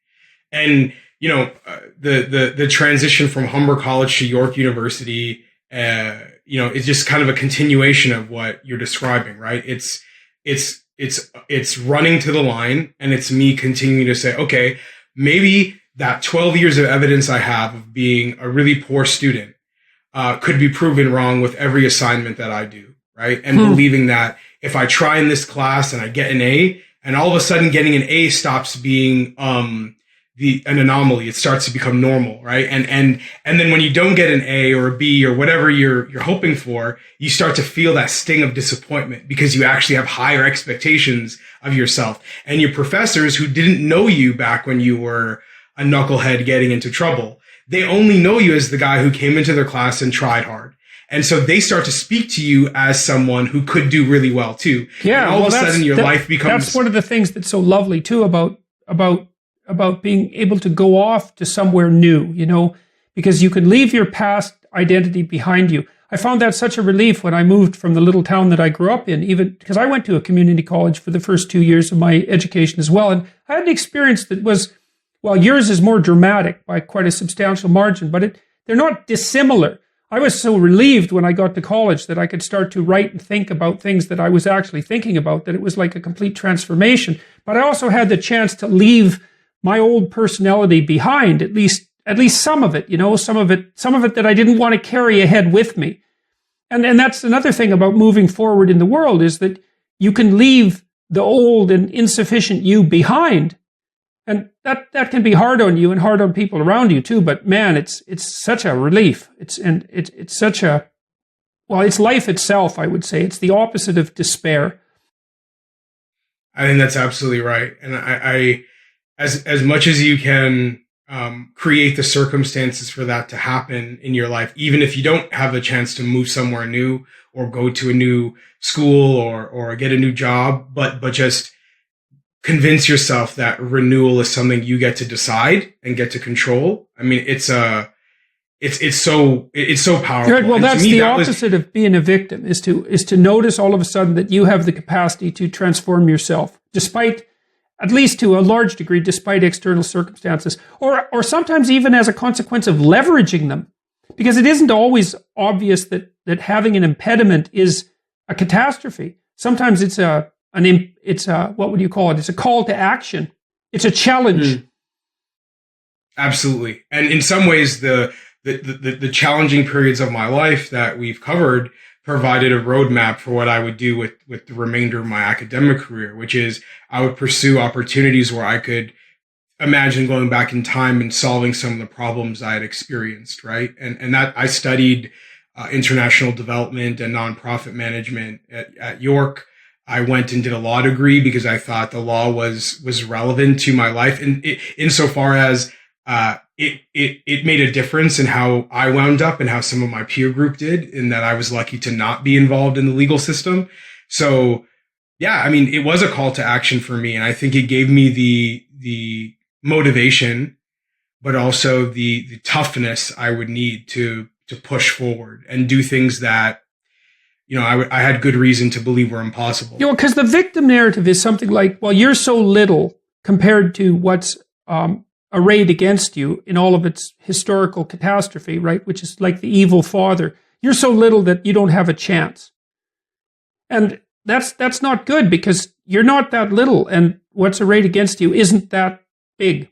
And, the transition from Humber College to York University, is just kind of a continuation of what you're describing, right? It's running to the line, and it's me continuing to say, okay, maybe that 12 years of evidence I have of being a really poor student could be proven wrong with every assignment that I do, right? And believing that if I try in this class and I get an A, and all of a sudden getting an A stops being an anomaly. It starts to become normal, right? And then when you don't get an A or a B or whatever you're hoping for, you start to feel that sting of disappointment because you actually have higher expectations of yourself. And your professors who didn't know you back when you were a knucklehead getting into trouble, they only know you as the guy who came into their class and tried hard. And so they start to speak to you as someone who could do really well too. Yeah. And all of a sudden your life becomes... That's one of the things that's so lovely too about being able to go off to somewhere new, you know, because you can leave your past identity behind you. I found that such a relief when I moved from the little town that I grew up in, even because I went to a community college for the first 2 years of my education as well. And I had an experience that was, well, yours is more dramatic by quite a substantial margin, but they're not dissimilar. I was so relieved when I got to college that I could start to write and think about things that I was actually thinking about, that it was like a complete transformation. But I also had the chance to leave my old personality behind, at least some of it, you know, some of it that I didn't want to carry ahead with me. And that's another thing about moving forward in the world, is that you can leave the old and insufficient you behind. And that can be hard on you and hard on people around you too. But man, it's such a relief. It's such a, well, it's life itself, I would say. It's the opposite of despair. I think that's absolutely right. And I as much as you can create the circumstances for that to happen in your life, even if you don't have a chance to move somewhere new or go to a new school or get a new job, but just convince yourself that renewal is something you get to decide and get to control. I mean, it's so powerful. Right, well, that's the opposite of being a victim, is to notice all of a sudden that you have the capacity to transform yourself, despite, at least to a large degree, despite external circumstances, or sometimes even as a consequence of leveraging them, because it isn't always obvious that having an impediment is a catastrophe. Sometimes it's a what would you call it? It's a call to action. It's a challenge. Absolutely. And in some ways, the challenging periods of my life that we've covered provided a roadmap for what I would do with the remainder of my academic career, which is I would pursue opportunities where I could imagine going back in time and solving some of the problems I had experienced, right? And that I studied international development and nonprofit management at York. I went and did a law degree because I thought the law was relevant to my life, and insofar as it made a difference in how I wound up and how some of my peer group did, in that I was lucky to not be involved in the legal system. So yeah, I mean, it was a call to action for me, and I think it gave me the motivation, but also the toughness I would need to push forward and do things that, you know, I had good reason to believe were impossible. You know, because the victim narrative is something like, well, you're so little compared to what's arrayed against you in all of its historical catastrophe, right? Which is like the evil father. You're so little that you don't have a chance. And that's not good, because you're not that little, and what's arrayed against you isn't that big.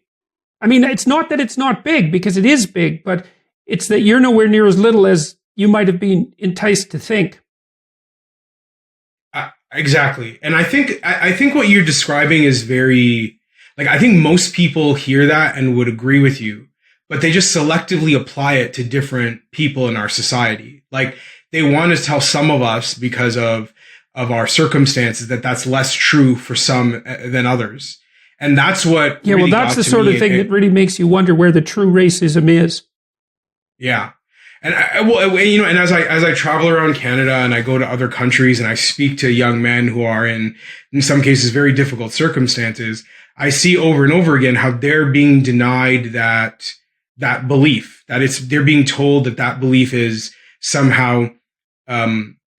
I mean, it's not that it's not big, because it is big, but it's that you're nowhere near as little as you might have been enticed to think. Exactly. And I think what you're describing is very, like, I think most people hear that and would agree with you, but they just selectively apply it to different people in our society. Like, they want to tell some of us, because of our circumstances, that that's less true for some than others. And that's what, yeah, really, well, that's the sort of thing that really makes you wonder where the true racism is. Yeah. And you know, and as I travel around Canada and I go to other countries and I speak to young men who are in some cases very difficult circumstances, I see over and over again how they're being denied that belief, that they're being told that belief is somehow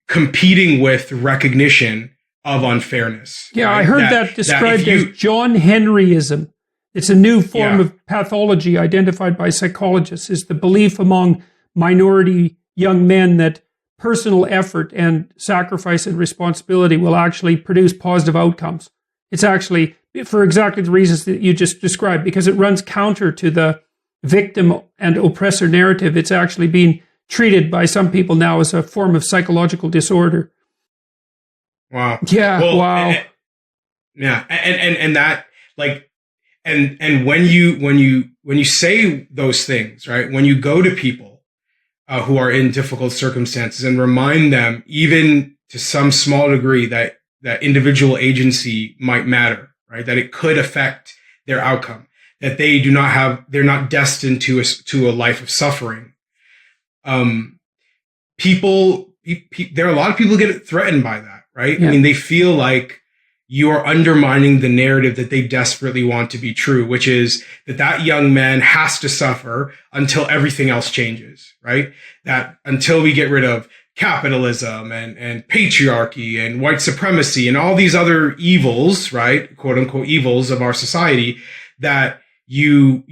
competing with recognition of unfairness. Yeah, right? I heard that described as John Henryism. It's a new form of pathology identified by psychologists, is the belief among minority young men that personal effort and sacrifice and responsibility will actually produce positive outcomes. It's actually for exactly the reasons that you just described, because it runs counter to the victim and oppressor narrative. It's actually being treated by some people now as a form of psychological disorder. Wow. Yeah. Well, wow. Yeah. And that, like, And when you say those things, right, when you go to people who are in difficult circumstances and remind them, even to some small degree, that individual agency might matter, right, that it could affect their outcome, that they're not destined to a life of suffering. There are a lot of people who get threatened by that, right? Yeah. I mean, they feel like you are undermining the narrative that they desperately want to be true, which is that young man has to suffer until everything else changes, right? That until we get rid of capitalism and patriarchy and white supremacy and all these other evils, right? Quote unquote evils of our society, that you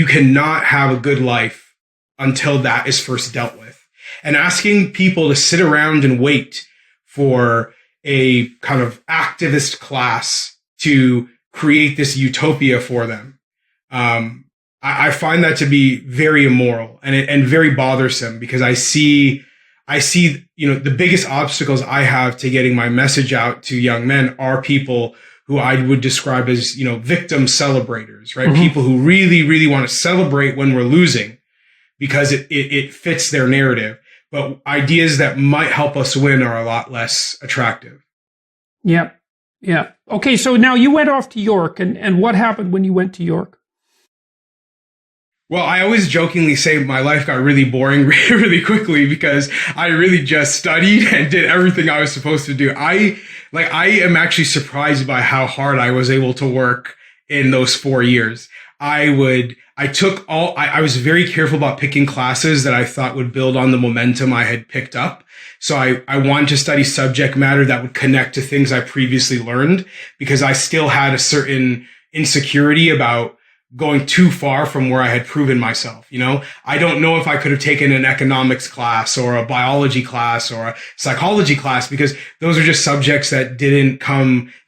cannot have a good life until that is first dealt with. And asking people to sit around and wait for a kind of activist class to create this utopia for them, I find that to be very immoral and very bothersome, because I see, the biggest obstacles I have to getting my message out to young men are people who I would describe as, victim celebrators, right? Mm-hmm. People who really, really want to celebrate when we're losing because it fits their narrative. But ideas that might help us win are a lot less attractive. Yeah. Yeah. Okay. So now you went off to York, and what happened when you went to York? Well, I always jokingly say my life got really boring really quickly because I really just studied and did everything I was supposed to do. I am actually surprised by how hard I was able to work in those 4 years. I was very careful about picking classes that I thought would build on the momentum I had picked up. So I wanted to study subject matter that would connect to things I previously learned, because I still had a certain insecurity about going too far from where I had proven myself. I don't know if I could have taken an economics class or a biology class or a psychology class, because those are just subjects that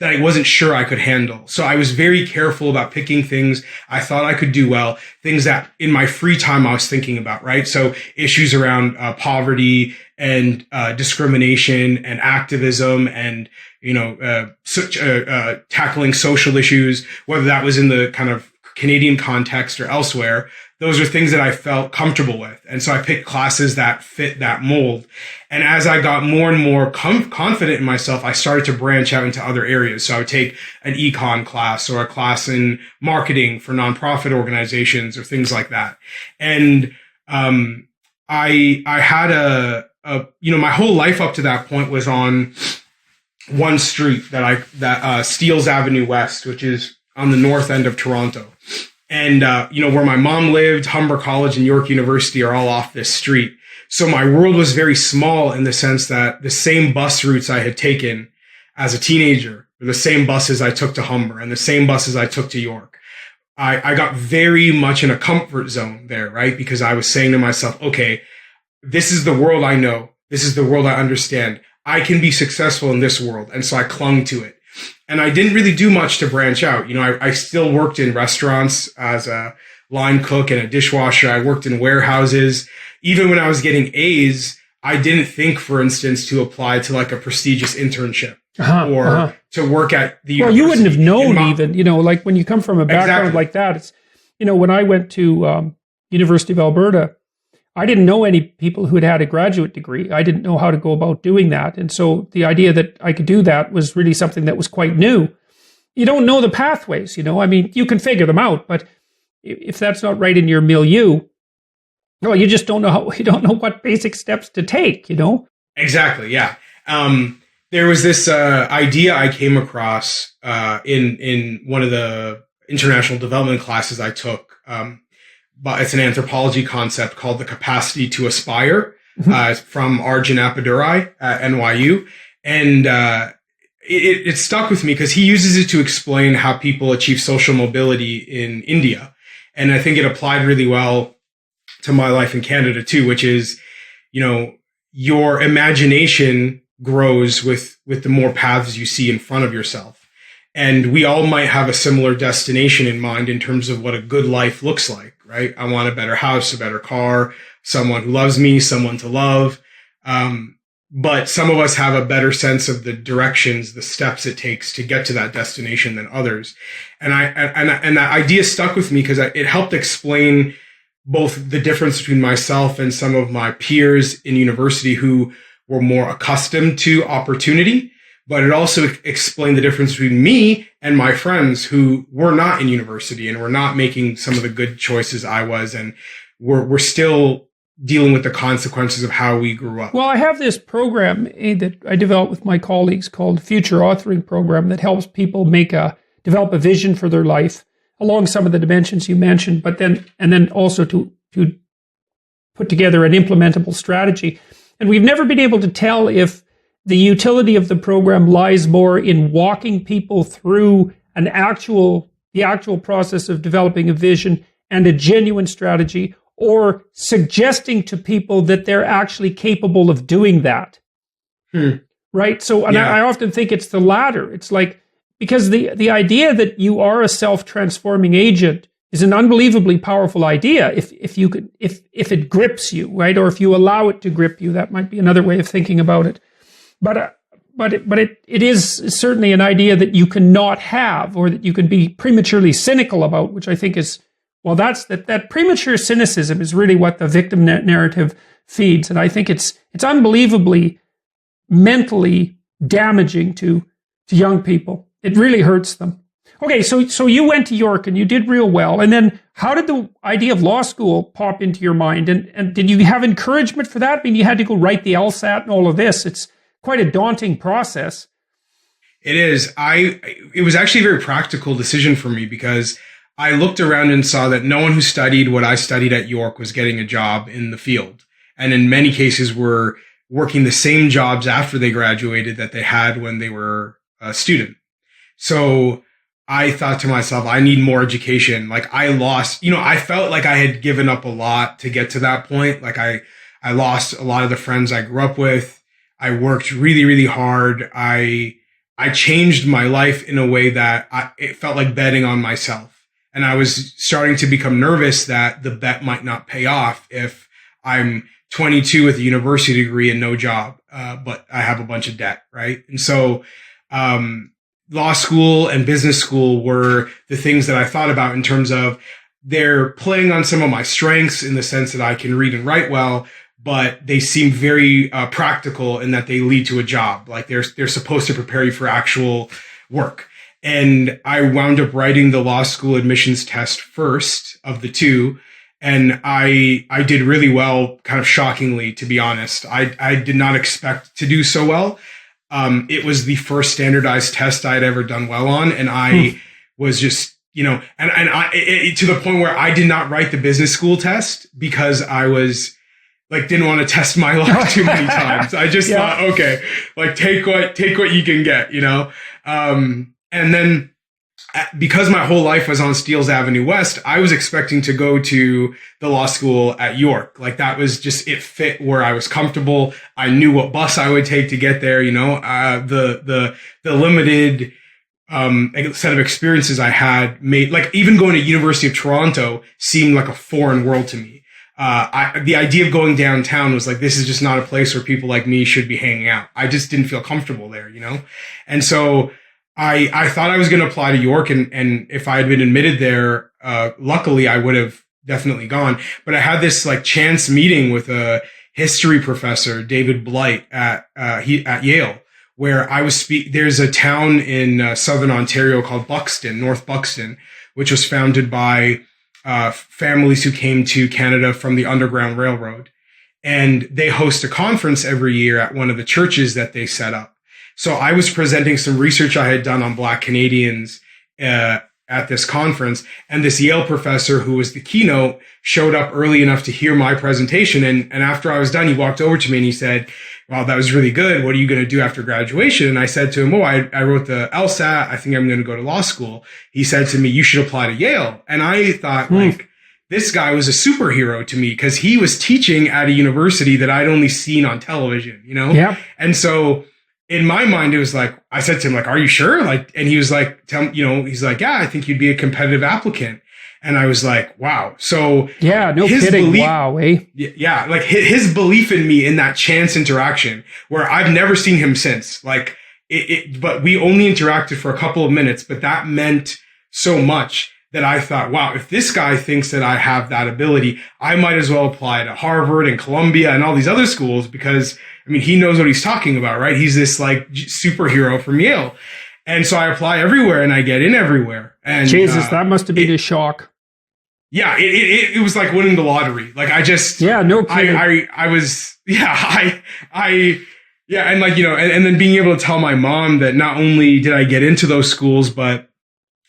I wasn't sure I could handle. So I was very careful about picking things I thought I could do well, things that in my free time I was thinking about, right? So issues around poverty and discrimination and activism and, tackling social issues, whether that was in the kind of Canadian context or elsewhere. Those are things that I felt comfortable with. And so I picked classes that fit that mold. And as I got more and more confident in myself, I started to branch out into other areas. So I would take an econ class or a class in marketing for nonprofit organizations or things like that. And I had my whole life up to that point was on one street that Steeles Avenue West, which is on the north end of Toronto. And, where my mom lived, Humber College and York University are all off this street. So my world was very small in the sense that the same bus routes I had taken as a teenager were the same buses I took to Humber and the same buses I took to York. I got very much in a comfort zone there, right? Because I was saying to myself, okay, this is the world I know. This is the world I understand. I can be successful in this world. And so I clung to it. And I didn't really do much to branch out. I still worked in restaurants as a line cook and a dishwasher. I worked in warehouses. Even when I was getting A's, I didn't think, for instance, to apply to like a prestigious internship to work at the university. Well, you wouldn't have known even, like when you come from a background like that, it's, when I went to University of Alberta, I didn't know any people who had a graduate degree. I didn't know how to go about doing that. And so the idea that I could do that was really something that was quite new. You don't know the pathways, you can figure them out, but if that's not right in your milieu, well, you just don't know what basic steps to take, Exactly. Yeah. There was this idea I came across in one of the international development classes I took. But it's an anthropology concept called the capacity to aspire, from Arjun Appadurai at NYU. And it stuck with me because he uses it to explain how people achieve social mobility in India. And I think it applied really well to my life in Canada too, which is, your imagination grows with the more paths you see in front of yourself. And we all might have a similar destination in mind in terms of what a good life looks like, right? I want a better house, a better car, someone who loves me, someone to love. but some of us have a better sense of the directions, the steps it takes to get to that destination than others. And that idea stuck with me because it helped explain both the difference between myself and some of my peers in university who were more accustomed to opportunity, but it also explained the difference between me and my friends who were not in university and were not making some of the good choices I was, and we're still dealing with the consequences of how we grew up. Well, I have this program that I developed with my colleagues called Future Authoring Program that helps people develop a vision for their life along some of the dimensions you mentioned, but then also to put together an implementable strategy. And we've never been able to tell if the utility of the program lies more in walking people through the actual process of developing a vision and a genuine strategy, or suggesting to people that they're actually capable of doing that. Right? So, and I often think it's the latter. It's like, because the idea that you are a self-transforming agent is an unbelievably powerful idea if it grips you, right? Or if you allow it to grip you. That might be another way of thinking about it. But it is certainly an idea that you cannot have, or that you can be prematurely cynical about, which I think is, well, that premature cynicism is really what the victim narrative feeds. And I think it's unbelievably mentally damaging to young people. It really hurts them. Okay, so you went to York and you did real well. And then how did the idea of law school pop into your mind? And did you have encouragement for that? I mean, you had to go write the LSAT and all of this. It's quite a daunting process. It is. It was actually a very practical decision for me because I looked around and saw that no one who studied what I studied at York was getting a job in the field. And in many cases were working the same jobs after they graduated that they had when they were a student. So I thought to myself, I need more education. Like I felt like I had given up a lot to get to that point. Like I lost a lot of the friends I grew up with. I worked really, really hard. I changed my life in a way that it felt like betting on myself. And I was starting to become nervous that the bet might not pay off if I'm 22 with a university degree and no job, but I have a bunch of debt, right? And so law school and business school were the things that I thought about in terms of they're playing on some of my strengths in the sense that I can read and write well, but they seem very practical in that they lead to a job. Like they're supposed to prepare you for actual work. And I wound up writing the law school admissions test first of the two. And I did really well, kind of shockingly, to be honest. I did not expect to do so well. It was the first standardized test I'd ever done well on. And I was just, and to the point where I did not write the business school test because I was like, didn't want to test my luck too many times. I just thought, okay, like take what you can get, and then because my whole life was on Steeles Avenue West, I was expecting to go to the law school at York. Like that was just, it fit where I was comfortable. I knew what bus I would take to get there. The limited set of experiences I had made, like even going to University of Toronto seemed like a foreign world to me. The idea of going downtown was like, this is just not a place where people like me should be hanging out. I just didn't feel comfortable there, And so I thought I was going to apply to York, and if I had been admitted there, luckily I would have definitely gone. But I had this like chance meeting with a history professor, David Blight at Yale, where I was there's a town in southern Ontario called Buxton, North Buxton, which was founded by families who came to Canada from the Underground Railroad. And they host a conference every year at one of the churches that they set up. So I was presenting some research I had done on Black Canadians at this conference, and this Yale professor who was the keynote showed up early enough to hear my presentation. And after I was done, he walked over to me and he said, "Wow, that was really good. What are you going to do after graduation?" And I said to him, I wrote the LSAT. I think I'm going to go to law school. He said to me, "You should apply to Yale." And I thought, like, this guy was a superhero to me because he was teaching at a university that I'd only seen on television, Yeah. And so in my mind, it was like, I said to him, like, "Are you sure?" Like, and he was like, he's like, "Yeah, I think you'd be a competitive applicant." And I was like, wow. So yeah, no kidding. Wow. Eh? Yeah. Like his belief in me in that chance interaction where I've never seen him since, like but we only interacted for a couple of minutes, but that meant so much that I thought, wow, if this guy thinks that I have that ability, I might as well apply to Harvard and Columbia and all these other schools because, I mean, he knows what he's talking about, right? He's this like superhero from Yale. And so I apply everywhere and I get in everywhere. And Jesus, that must have been a shock. Yeah, it was like winning the lottery. Like I just, yeah, no kidding. I was, yeah, yeah. And like, you know, and then being able to tell my mom that not only did I get into those schools, but,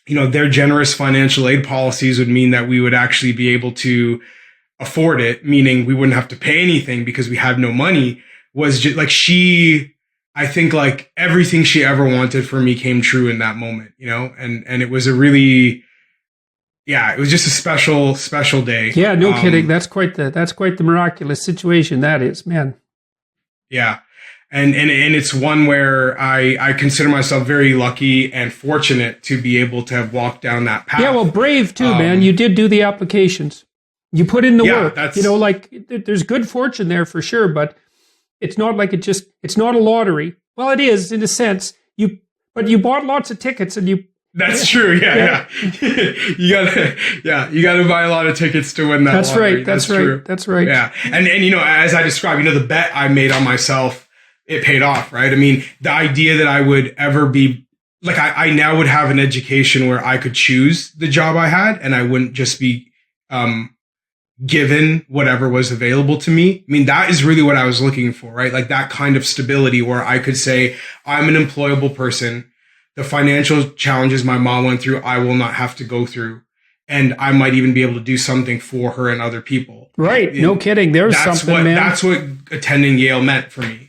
you know, their generous financial aid policies would mean that we would actually be able to afford it, meaning we wouldn't have to pay anything because we had no money, was just like I think like everything she ever wanted for me came true in that moment, you know, and it was a really, yeah, it was just a special day. Yeah, no kidding. That's quite the miraculous situation that is, man. Yeah. And it's one where I consider myself very lucky and fortunate to be able to have walked down that path. Yeah, well, brave too, man. You did do the applications. You put in the work. You know, like there's good fortune there for sure, but it's not like it's not a lottery. Well, it is in a sense. But you bought lots of tickets and you. That's true. Yeah. you gotta buy a lot of tickets to win that. That's lottery. Right. That's right. True. That's right. Yeah. And you know, as I described, you know, the bet I made on myself, it paid off, right? I mean, the idea that I would ever be like, I now would have an education where I could choose the job I had and I wouldn't just be, given whatever was available to me. I mean, that is really what I was looking for, right? Like that kind of stability where I could say, I'm an employable person. The financial challenges my mom went through, I will not have to go through. And I might even be able to do something for her and other people. Right. No kidding. There's something, man. That's what attending Yale meant for me.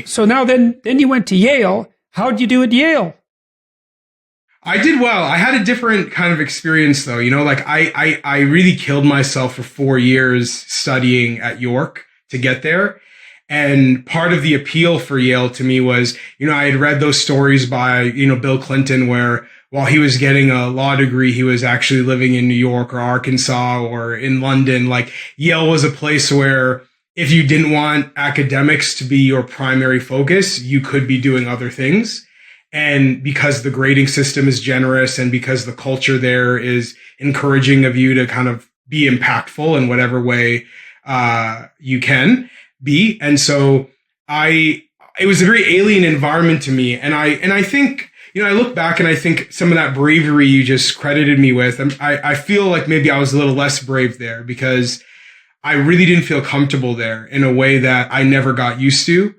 So now then you went to Yale. How'd you do at Yale? I did well. I had a different kind of experience though. You know, like I really killed myself for 4 years studying at York to get there. And part of the appeal for Yale to me was, you know, I had read those stories by, you know, Bill Clinton, where while he was getting a law degree, he was actually living in New York or Arkansas or in London. Like Yale was a place where if you didn't want academics to be your primary focus, you could be doing other things. And because the grading system is generous and because the culture there is encouraging of you to kind of be impactful in whatever way you can be. And so it was a very alien environment to me. And I think, you know, I look back and I think some of that bravery you just credited me with, I feel like maybe I was a little less brave there because I really didn't feel comfortable there in a way that I never got used to.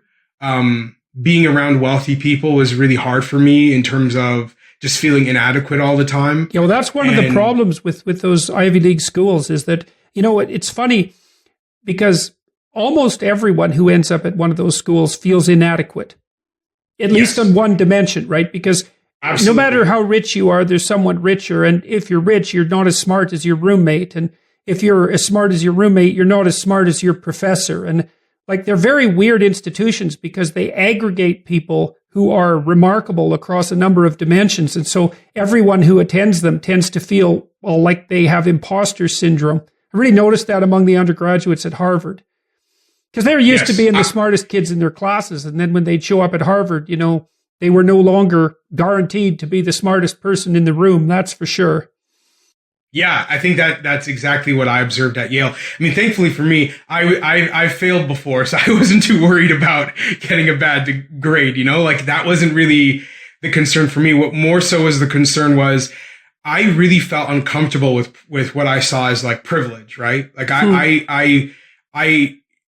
Being around wealthy people was really hard for me in terms of just feeling inadequate all the time. Yeah, well, that's one of the problems with those Ivy League schools is that, you know, it's funny because almost everyone who ends up at one of those schools feels inadequate, at least on one dimension, right? Because no matter how rich you are, there's someone richer. And if you're rich, you're not as smart as your roommate. And if you're as smart as your roommate, you're not as smart as your professor. And like they're very weird institutions because they aggregate people who are remarkable across a number of dimensions. And so everyone who attends them tends to feel, well, like they have imposter syndrome. I really noticed that among the undergraduates at Harvard. Because they were used to being the smartest kids in their classes. And then when they'd show up at Harvard, you know, they were no longer guaranteed to be the smartest person in the room. That's for sure. Yeah, I think that's exactly what I observed at Yale. I mean, thankfully for me, I failed before, so I wasn't too worried about getting a bad grade, you know? Like, that wasn't really the concern for me. What more so was the concern was I really felt uncomfortable with what I saw as, like, privilege, right? Like, I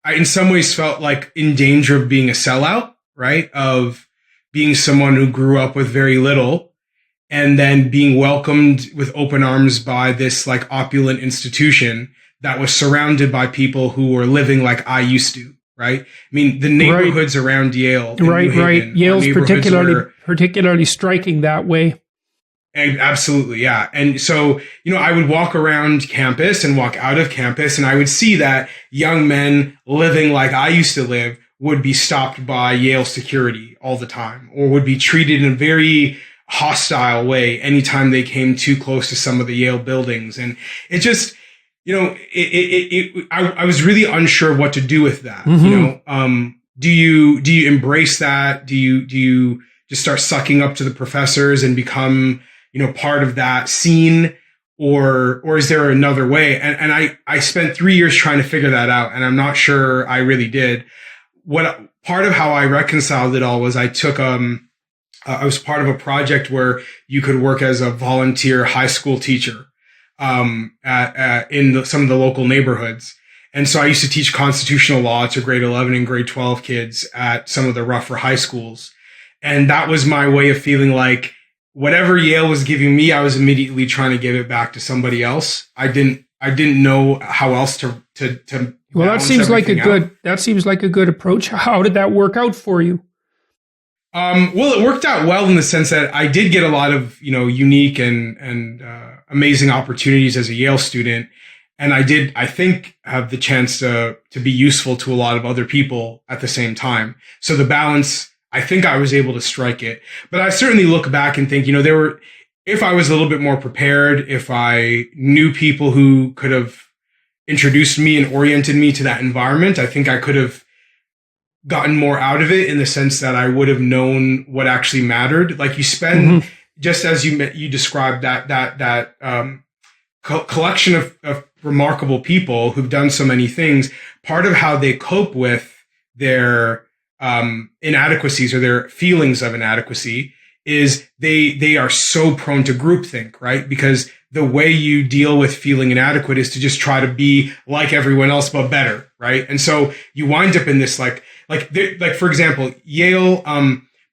in some ways felt like in danger of being a sellout, right? Of being someone who grew up with very little and then being welcomed with open arms by this like opulent institution that was surrounded by people who were living like I used to, right? I mean, the neighborhoods around Yale. Right. Yale's particularly striking that way. And absolutely, yeah. And so, you know, I would walk around campus and walk out of campus and I would see that young men living like I used to live would be stopped by Yale security all the time or would be treated in a very hostile way anytime they came too close to some of the Yale buildings. And it just, I was really unsure what to do with that. Do you embrace that? Do you just start sucking up to the professors and become, part of that scene? Or is there another way? And I spent 3 years trying to figure that out, and I'm not sure I really did. Part of how I reconciled it all was I was part of a project where you could work as a volunteer high school teacher, in some of the local neighborhoods. And so I used to teach constitutional law to grade 11 and grade 12 kids at some of the rougher high schools. And that was my way of feeling like whatever Yale was giving me, I was immediately trying to give it back to somebody else. I didn't know how else to well, that seems like a good approach. How did that work out for you? Well, it worked out well in the sense that I did get a lot of, unique and amazing opportunities as a Yale student. And I think, have the chance to be useful to a lot of other people at the same time. So the balance, I think I was able to strike it. But I certainly look back and think, if I was a little bit more prepared, if I knew people who could have introduced me and oriented me to that environment, I think I could have gotten more out of it in the sense that I would have known what actually mattered. Like you spend, just as you described that collection of remarkable people who've done so many things. Part of how they cope with their inadequacies or their feelings of inadequacy is they are so prone to groupthink, right? Because the way you deal with feeling inadequate is to just try to be like everyone else, but better, right? And so you wind up in this like for example, Yale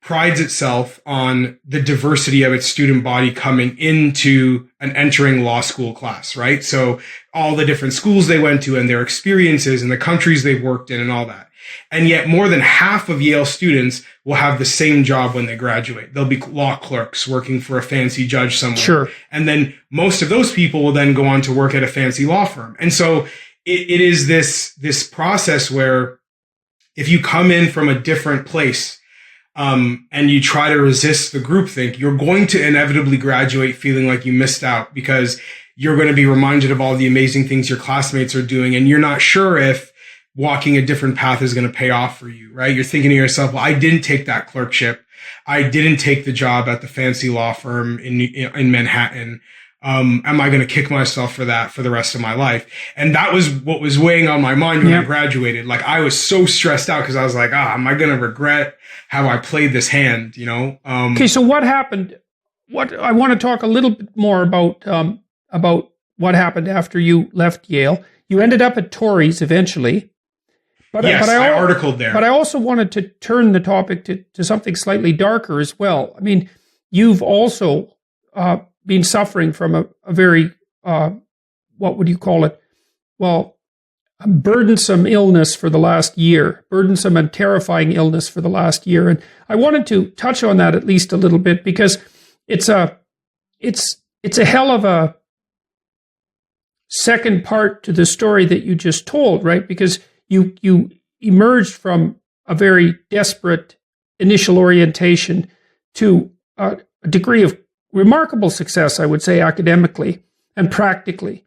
prides itself on the diversity of its student body coming into an entering law school class, right? So all the different schools they went to and their experiences and the countries they've worked in and all that. And yet more than half of Yale students will have the same job when they graduate. They'll be law clerks working for a fancy judge somewhere. Sure. And then most of those people will then go on to work at a fancy law firm. And so it is this process where if you come in from a different place, and you try to resist the groupthink, you're going to inevitably graduate feeling like you missed out because you're going to be reminded of all the amazing things your classmates are doing. And you're not sure if walking a different path is going to pay off for you, right? You're thinking to yourself, well, I didn't take that clerkship. I didn't take the job at the fancy law firm in Manhattan. Am I going to kick myself for that for the rest of my life? And that was what was weighing on my mind when I graduated. Like I was so stressed out because I was like, am I going to regret how I played this hand, Okay, so what happened? I want to talk a little bit more about what happened after you left Yale. You ended up at Torrey's eventually. But I articled there. But I also wanted to turn the topic to something slightly darker as well. I mean, you've also been suffering from a very, what would you call it? Well, a burdensome illness for the last year, burdensome and terrifying illness for the last year. And I wanted to touch on that at least a little bit because it's a hell of a second part to the story that you just told, right? Because you emerged from a very desperate initial orientation to a degree of remarkable success, I would say, academically and practically.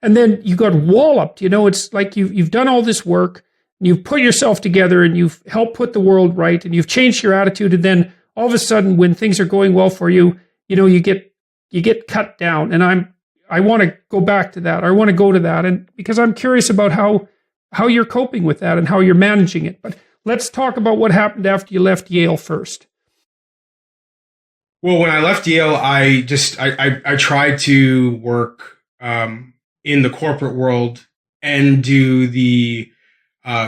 And then you got walloped. It's like you've done all this work, and you've put yourself together, and you've helped put the world right, and you've changed your attitude. And then all of a sudden, when things are going well for you, you get cut down. And I want to go back to that. I want to go to that, and because I'm curious about how you're coping with that and how you're managing it. But let's talk about what happened after you left Yale first. Well, when I left Yale, I tried to work in the corporate world and do the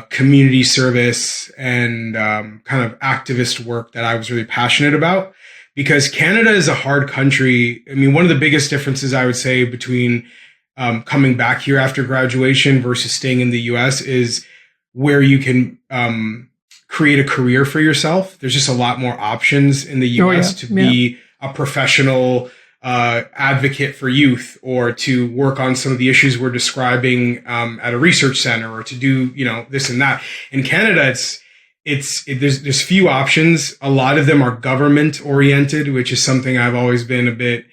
community service and kind of activist work that I was really passionate about. Because Canada is a hard country. I mean, one of the biggest differences I would say between coming back here after graduation versus staying in the US is where you can create a career for yourself. There's just a lot more options in the US to be a professional advocate for youth, or to work on some of the issues we're describing at a research center, or to do, this and that. In Canada, there's few options. A lot of them are government oriented, which is something I've always been a bit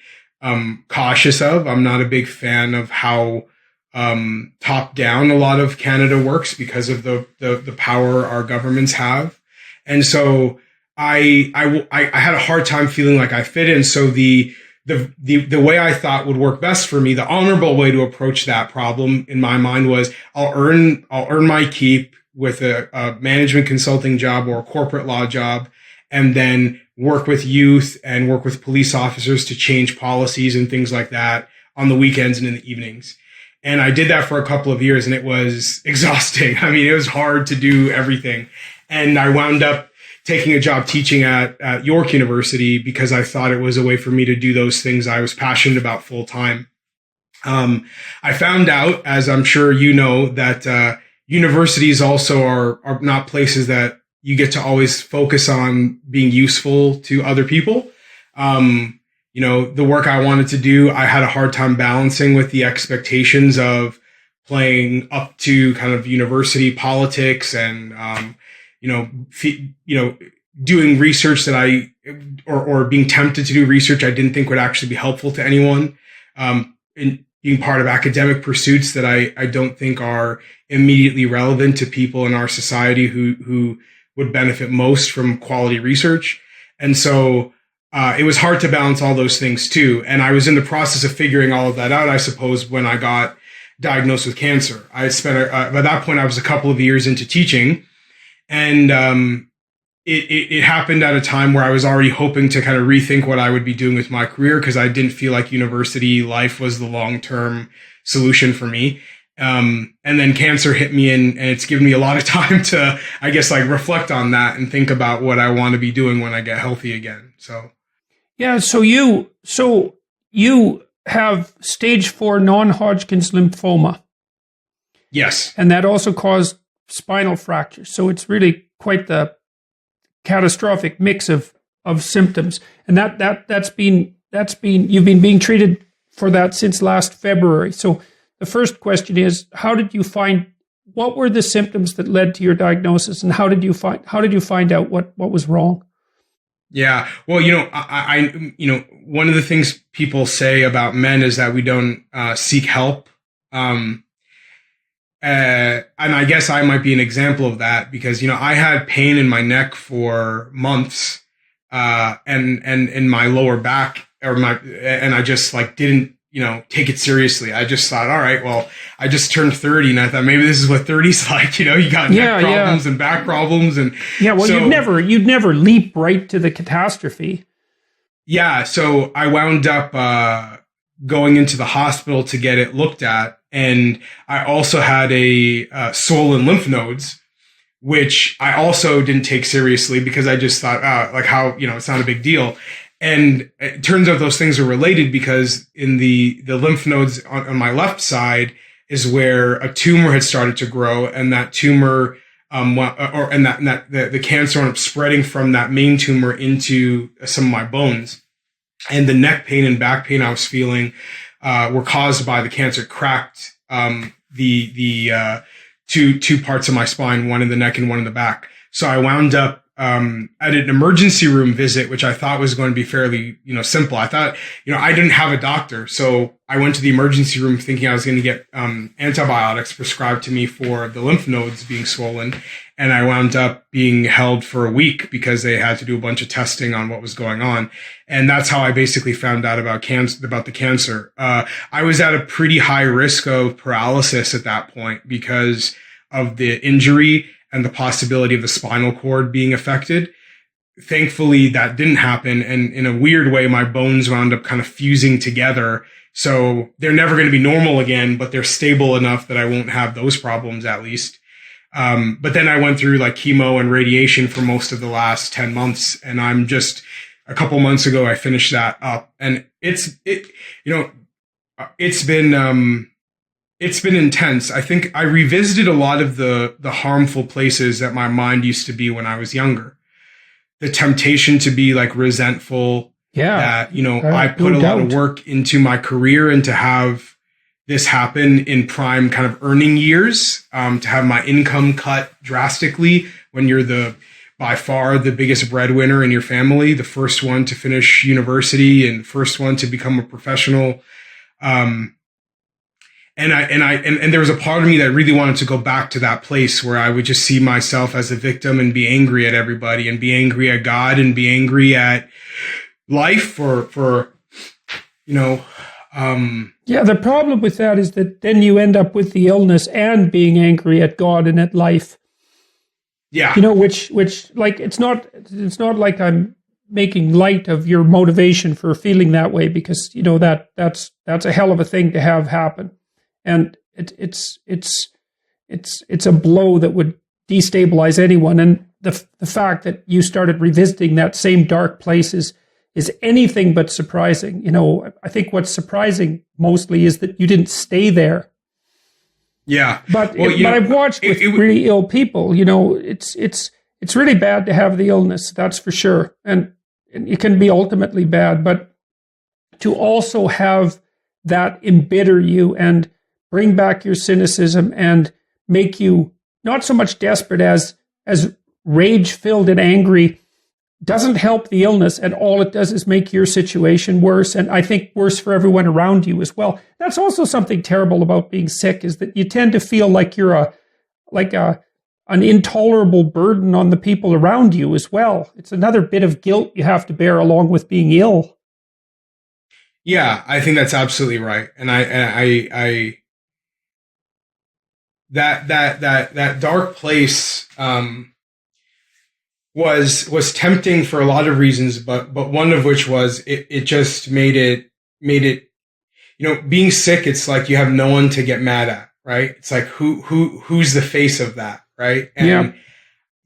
cautious of. I'm not a big fan of how top down a lot of Canada works because of the power our governments have. And so I had a hard time feeling like I fit in. So the way I thought would work best for me, the honorable way to approach that problem in my mind was I'll earn my keep with a management consulting job or a corporate law job, and then work with youth and work with police officers to change policies and things like that on the weekends and in the evenings. And I did that for a couple of years, and it was exhausting. I mean, it was hard to do everything. And I wound up taking a job teaching at York University because I thought it was a way for me to do those things I was passionate about full time. I found out, as I'm sure you know, that universities also are not places that you get to always focus on being useful to other people. The work I wanted to do, I had a hard time balancing with the expectations of playing up to kind of university politics and, doing research that or being tempted to do research I didn't think would actually be helpful to anyone. And being part of academic pursuits that I don't think are immediately relevant to people in our society who would benefit most from quality research. And so it was hard to balance all those things too. And I was in the process of figuring all of that out, I suppose, when I got diagnosed with cancer. I spent, by that point, I was a couple of years into teaching. And it happened at a time where I was already hoping to kind of rethink what I would be doing with my career because I didn't feel like university life was the long-term solution for me. And then cancer hit me and it's given me a lot of time to, I guess, like reflect on that and think about what I want to be doing when I get healthy again. So. Yeah. So you have stage 4 non-Hodgkin's lymphoma. Yes. And that also caused spinal fractures. So it's really quite the catastrophic mix of symptoms. And that's been you've been being treated for that since last February. So the first question is, what were the symptoms that led to your diagnosis, and how did you find out what was wrong? Yeah. Well, I one of the things people say about men is that we don't seek help. And I guess I might be an example of that because, I had pain in my neck for months, and in my lower back and I just didn't, take it seriously. I just thought, all right, well, I just turned 30 and I thought maybe this is what 30's like, you got neck problems and back problems. And well, so, you'd never leap right to the catastrophe. Yeah. So I wound up, going into the hospital to get it looked at. And I also had a swollen lymph nodes, which I also didn't take seriously because I just thought, it's not a big deal. And it turns out those things are related because in the lymph nodes on my left side is where a tumor had started to grow, and that tumor, the cancer ended up spreading from that main tumor into some of my bones. And the neck pain and back pain I was feeling were caused by the cancer. It cracked the two parts of my spine, one in the neck and one in the back. So I wound up at an emergency room visit, which I thought was going to be fairly, simple. I thought, I didn't have a doctor. So I went to the emergency room thinking I was going to get antibiotics prescribed to me for the lymph nodes being swollen. And I wound up being held for a week because they had to do a bunch of testing on what was going on. And that's how I basically found out about the cancer. I was at a pretty high risk of paralysis at that point because of the injury and the possibility of the spinal cord being affected. Thankfully, that didn't happen. And in a weird way, my bones wound up kind of fusing together. So they're never going to be normal again, but they're stable enough that I won't have those problems at least. But then I went through chemo and radiation for most of the last 10 months. And I'm just a couple months ago, I finished that up, and it's been intense. I think I revisited a lot of the harmful places that my mind used to be when I was younger. The temptation to be resentful. Yeah. That, I put a lot of work into my career and to have this happen in prime kind of earning years, to have my income cut drastically when you're by far the biggest breadwinner in your family, the first one to finish university and first one to become a professional. And there was a part of me that really wanted to go back to that place where I would just see myself as a victim and be angry at everybody and be angry at God and be angry at life for yeah, the problem with that is that then you end up with the illness and being angry at God and at life. Yeah. Which like it's not like I'm making light of your motivation for feeling that way, because that's a hell of a thing to have happen. And it's a blow that would destabilize anyone. And the fact that you started revisiting that same dark place is anything but surprising. I think what's surprising mostly is that you didn't stay there. Yeah. But I've watched with really ill people, it's really bad to have the illness, that's for sure. And it can be ultimately bad, but to also have that embitter you and bring back your cynicism and make you not so much desperate as rage-filled and angry doesn't help the illness, and all it does is make your situation worse, and I think worse for everyone around you as well. That's also something terrible about being sick, is that you tend to feel like you're an intolerable burden on the people around you as well. It's another bit of guilt you have to bear along with being ill. Yeah, I think that's absolutely right, and I that dark place was tempting for a lot of reasons, but one of which was it just made it being sick, it's like you have no one to get mad at, right? It's like who's the face of that, right? And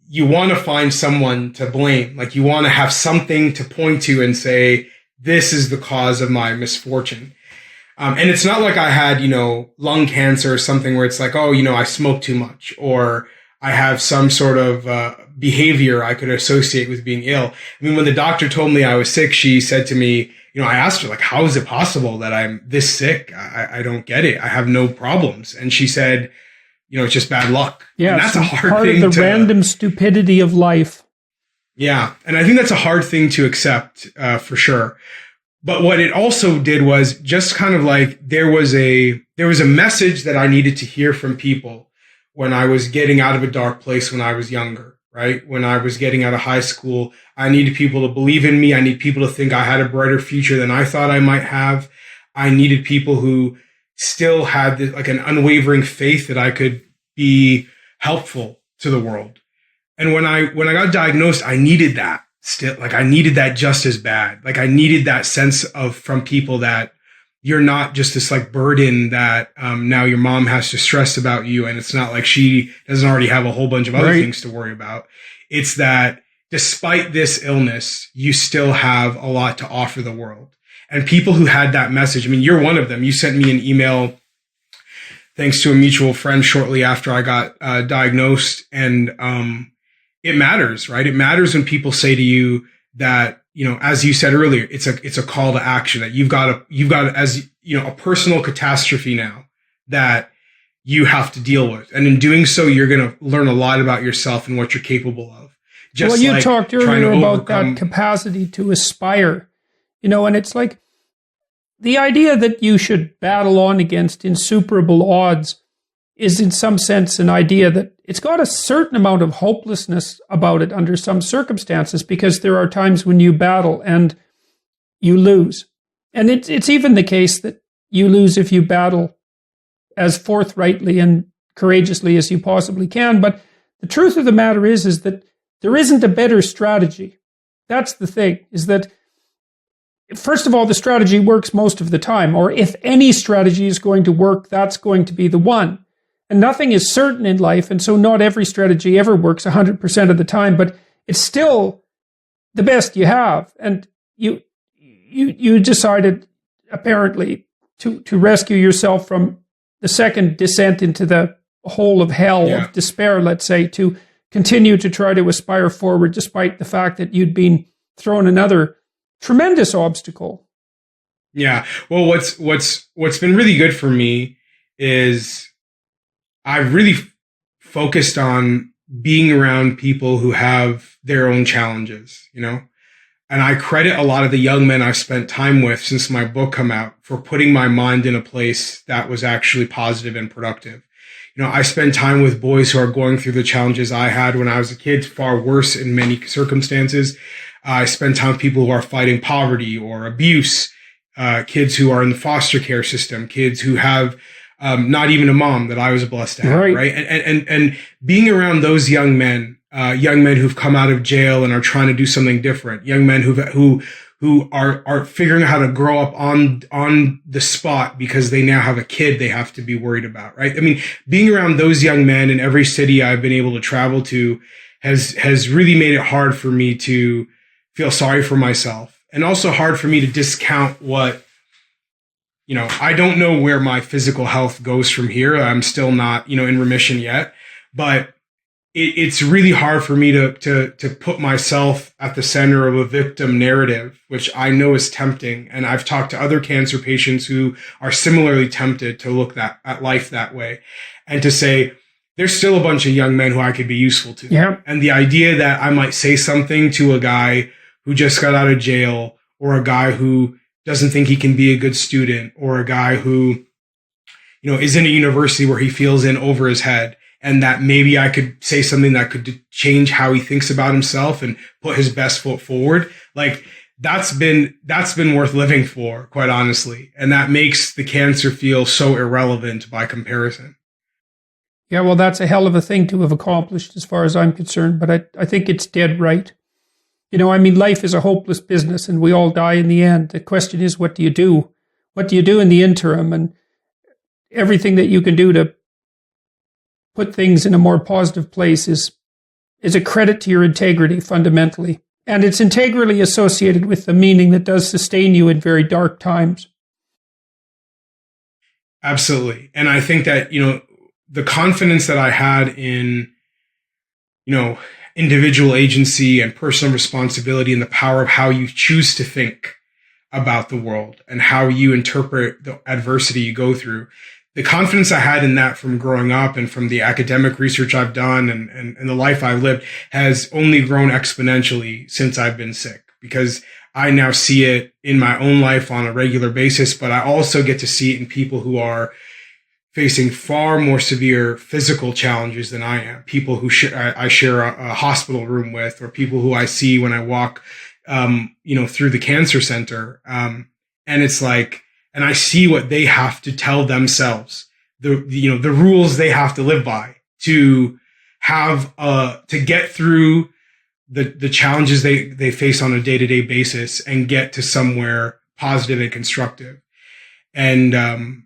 you want to find someone to blame. Like you want to have something to point to and say, this is the cause of my misfortune. And it's not like I had, lung cancer or something where it's like, oh, I smoke too much, or I have some sort of behavior I could associate with being ill. I mean, when the doctor told me I was sick, she said to me, I asked her, like, how is it possible that I'm this sick? I don't get it. I have no problems. And she said, it's just bad luck. Yeah, and that's a hard part thing of the random stupidity of life. Yeah. And I think that's a hard thing to accept, for sure. But what it also did was just kind of like there was a message that I needed to hear from people when I was getting out of a dark place when I was younger, right? When I was getting out of high school, I needed people to believe in me. I need people to think I had a brighter future than I thought I might have. I needed people who still had this, like an unwavering faith that I could be helpful to the world. And when I got diagnosed, I needed that still, like I needed that just as bad. Like I needed that sense from people that you're not just this like burden that now your mom has to stress about you. And it's not like she doesn't already have a whole bunch of other things to worry about. It's that despite this illness, you still have a lot to offer the world. And people who had that message, I mean, you're one of them. You sent me an email thanks to a mutual friend shortly after I got diagnosed. And it matters, right? It matters when people say to you that, as you said earlier, it's a call to action, that you've got as a personal catastrophe now that you have to deal with. And in doing so, you're going to learn a lot about yourself and what you're capable of. Just you talked earlier about that capacity to aspire, and it's like the idea that you should battle on against insuperable odds is in some sense an idea that it's got a certain amount of hopelessness about it under some circumstances, because there are times when you battle and you lose. And it's even the case that you lose if you battle as forthrightly and courageously as you possibly can. But the truth of the matter is that there isn't a better strategy. That's the thing, is that, first of all, the strategy works most of the time, or if any strategy is going to work, that's going to be the one. And nothing is certain in life, and so not every strategy ever works 100% of the time, but it's still the best you have. And you decided, apparently, to rescue yourself from the second descent into the hole of hell of despair, let's say, to continue to try to aspire forward despite the fact that you'd been thrown another tremendous obstacle. Yeah. Well, what's been really good for me is I've really focused on being around people who have their own challenges, you know? And I credit a lot of the young men I've spent time with since my book come out for putting my mind in a place that was actually positive and productive. You know, I spend time with boys who are going through the challenges I had when I was a kid, far worse in many circumstances. I spend time with people who are fighting poverty or abuse, kids who are in the foster care system, kids who have not even a mom that I was blessed to have, right? And being around those young men who've come out of jail and are trying to do something different, young men who are figuring out how to grow up on the spot because they now have a kid they have to be worried about, right? I mean, being around those young men in every city I've been able to travel to has really made it hard for me to feel sorry for myself, and also hard for me to discount what, you know, I don't know where my physical health goes from here. I'm still not, you know, in remission yet, but it's really hard for me to put myself at the center of a victim narrative, which I know is tempting. And I've talked to other cancer patients who are similarly tempted to look at life that way, and to say, there's still a bunch of young men who I could be useful to. Yeah. And the idea that I might say something to a guy who just got out of jail, or a guy who doesn't think he can be a good student, or a guy who, you know, is in a university where he feels in over his head, and that maybe I could say something that could change how he thinks about himself and put his best foot forward. Like, that's been worth living for, quite honestly. And that makes the cancer feel so irrelevant by comparison. Yeah, well, that's a hell of a thing to have accomplished as far as I'm concerned, but I think it's dead right. You know, I mean, life is a hopeless business and we all die in the end. The question is, what do you do? What do you do in the interim? And everything that you can do to put things in a more positive place is a credit to your integrity, fundamentally. And it's integrally associated with the meaning that does sustain you in very dark times. Absolutely. And I think that, you know, the confidence that I had in, you know, individual agency and personal responsibility, and the power of how you choose to think about the world and how you interpret the adversity you go through. The confidence I had in that from growing up and from the academic research I've done and the life I've lived has only grown exponentially since I've been sick, because I now see it in my own life on a regular basis, but I also get to see it in people who are facing far more severe physical challenges than I am. People who I share a hospital room with, or people who I see when I walk, you know, through the cancer center. And it's like, and I see what they have to tell themselves, you know, the rules they have to live by to have, to get through the challenges they face on a day-to-day basis and get to somewhere positive and constructive. And,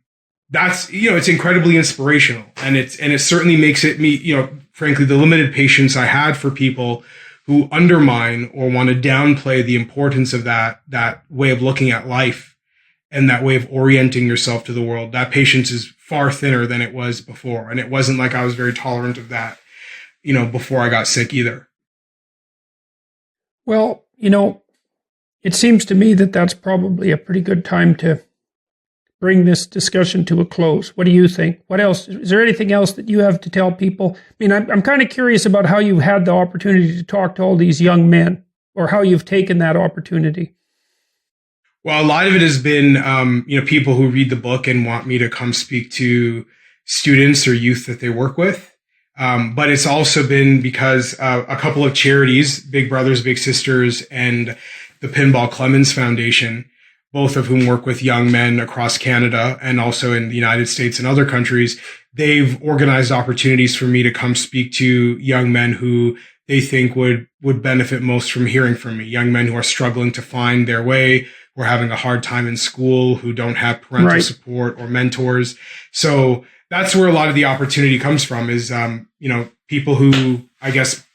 that's, you know, it's incredibly inspirational, and it certainly makes it me, you know, frankly, the limited patience I had for people who undermine or want to downplay the importance of that way of looking at life and that way of orienting yourself to the world. That patience is far thinner than it was before. And it wasn't like I was very tolerant of that, you know, before I got sick either. Well, you know, it seems to me that that's probably a pretty good time to bring this discussion to a close. What do you think? What else? Is there anything else that you have to tell people? I mean, I'm kind of curious about how you've had the opportunity to talk to all these young men, or how you've taken that opportunity. Well, a lot of it has been, you know, people who read the book and want me to come speak to students or youth that they work with. But it's also been because a couple of charities, Big Brothers Big Sisters and the Pinball Clemens Foundation, both of whom work with young men across Canada and also in the United States and other countries, they've organized opportunities for me to come speak to young men who they think would benefit most from hearing from me. Young men who are struggling to find their way, who are having a hard time in school, who don't have parental support or mentors. So that's where a lot of the opportunity comes from, is, you know, people who, I guess,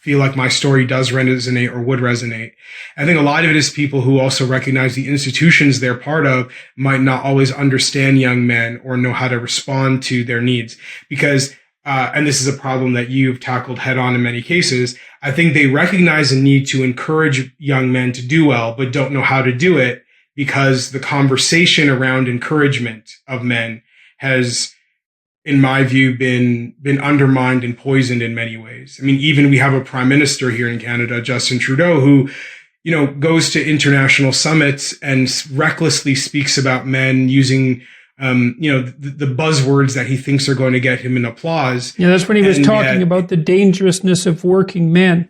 feel like my story does resonate or would resonate. I think a lot of it is people who also recognize the institutions they're part of might not always understand young men or know how to respond to their needs. Because, and this is a problem that you've tackled head on in many cases, I think they recognize a need to encourage young men to do well, but don't know how to do it, because the conversation around encouragement of men has in my view, been undermined and poisoned in many ways. I mean, even we have a prime minister here in Canada, Justin Trudeau, who, goes to international summits and recklessly speaks about men using, the buzzwords that he thinks are going to get him an applause. Yeah, that's when he was talking about the dangerousness of working men.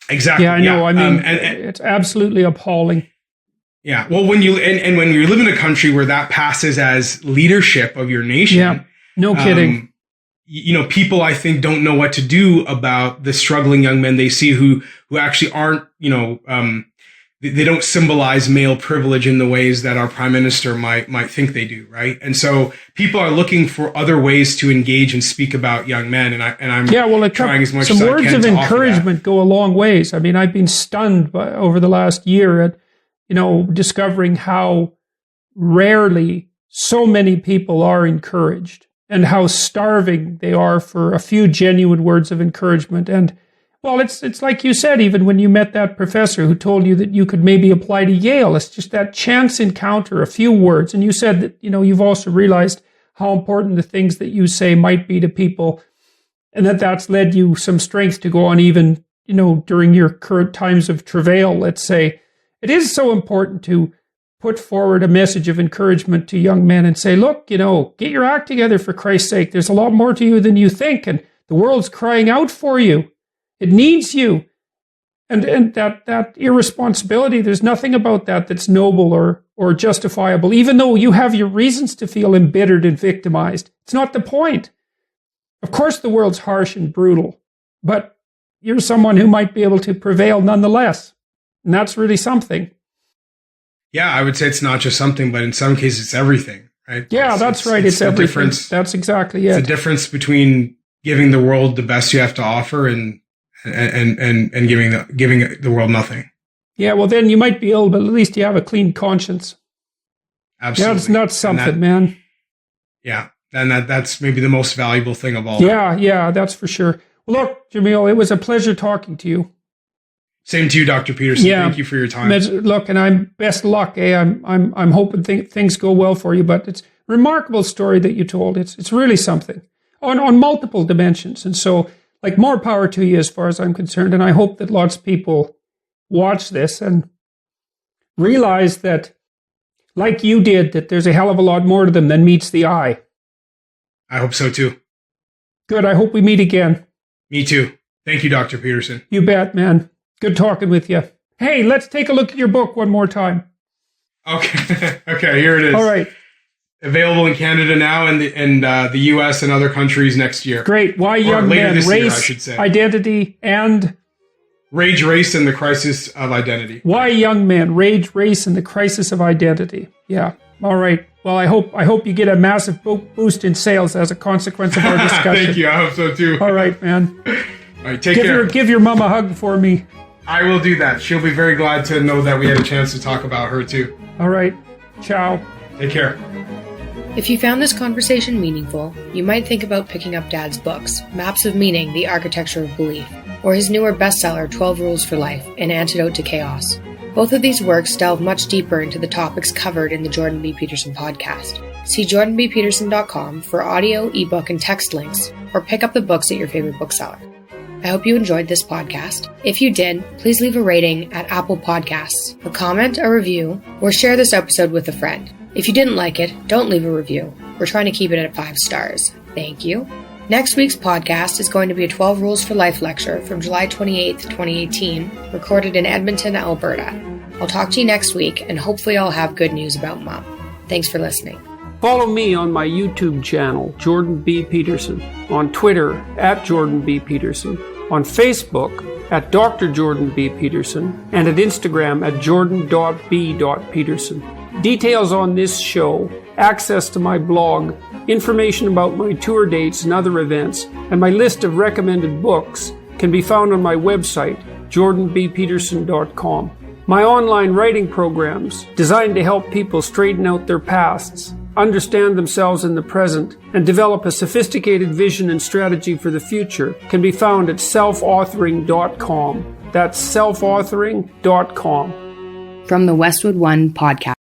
Exactly. Yeah, I know. I mean, it's absolutely appalling. Yeah. Well, when you live in a country where that passes as leadership of your nation. Yeah. No kidding. People, I think, don't know what to do about the struggling young men they see who actually aren't, they don't symbolize male privilege in the ways that our prime minister might think they do, right? And so people are looking for other ways to engage and speak about young men, and I'm trying as much as I can. Some words of encouragement go a long ways. I mean, I've been stunned over the last year at discovering how rarely so many people are encouraged and how starving they are for a few genuine words of encouragement. And well, it's like you said, even when you met that professor who told you that you could maybe apply to Yale, it's just that chance encounter, a few words. And you said that, you've also realized how important the things that you say might be to people, and that's led you some strength to go on even, during your current times of travail, let's say. It is so important to put forward a message of encouragement to young men and say, look, get your act together for Christ's sake. There's a lot more to you than you think, and the world's crying out for you. It needs you. And that irresponsibility, there's nothing about that that's noble or justifiable, even though you have your reasons to feel embittered and victimized. It's not the point. Of course, the world's harsh and brutal, but you're someone who might be able to prevail nonetheless. And that's really something. Yeah, I would say it's not just something, but in some cases it's everything, right? Yeah, that's right. It's everything. Difference. That's exactly it. It's the difference between giving the world the best you have to offer and giving the world nothing. Yeah, well, then you might be ill, but at least you have a clean conscience. Absolutely. Yeah, it's not something, man. Yeah, and that's maybe the most valuable thing of all. Yeah, that's for sure. Well, look, Jamil, it was a pleasure talking to you. Same to you, Dr. Peterson. Yeah. Thank you for your time. Look, and I'm best luck. I'm hoping things go well for you. But it's a remarkable story that you told. It's really something on multiple dimensions. And so, like, more power to you as far as I'm concerned. And I hope that lots of people watch this and realize that, like you did, that there's a hell of a lot more to them than meets the eye. I hope so too. Good. I hope we meet again. Me too. Thank you, Dr. Peterson. You bet, man. Good talking with you. Hey, let's take a look at your book one more time. Okay. Okay, here it is. All right. Available in Canada now and the US and other countries next year. Great. Why Young Men, Race, Identity, and... Rage, Race, and the Crisis of Identity. Why Young Men, Rage, Race, and the Crisis of Identity. Yeah. All right. Well, I hope you get a massive boost in sales as a consequence of our discussion. Thank you. I hope so too. All right, man. All right, take care. Give your mom a hug for me. I will do that. She'll be very glad to know that we had a chance to talk about her too. All right. Ciao. Take care. If you found this conversation meaningful, you might think about picking up Dad's books, Maps of Meaning, The Architecture of Belief, or his newer bestseller, 12 Rules for Life, An Antidote to Chaos. Both of these works delve much deeper into the topics covered in the Jordan B. Peterson podcast. See jordanbpeterson.com for audio, ebook, and text links, or pick up the books at your favorite bookseller. I hope you enjoyed this podcast. If you did, please leave a rating at Apple Podcasts, a comment, a review, or share this episode with a friend. If you didn't like it, don't leave a review. We're trying to keep it at 5 stars. Thank you. Next week's podcast is going to be a 12 Rules for Life lecture from July 28th, 2018, recorded in Edmonton, Alberta. I'll talk to you next week, and hopefully I'll have good news about Mom. Thanks for listening. Follow me on my YouTube channel, Jordan B. Peterson, on Twitter at Jordan B. Peterson, on Facebook at Dr. Jordan B. Peterson, and at Instagram at jordan.b.peterson. Details on this show, access to my blog, information about my tour dates and other events, and my list of recommended books can be found on my website, jordanbpeterson.com. My online writing programs, designed to help people straighten out their pasts, understand themselves in the present, and develop a sophisticated vision and strategy for the future, can be found at selfauthoring.com. That's selfauthoring.com. From the Westwood One podcast.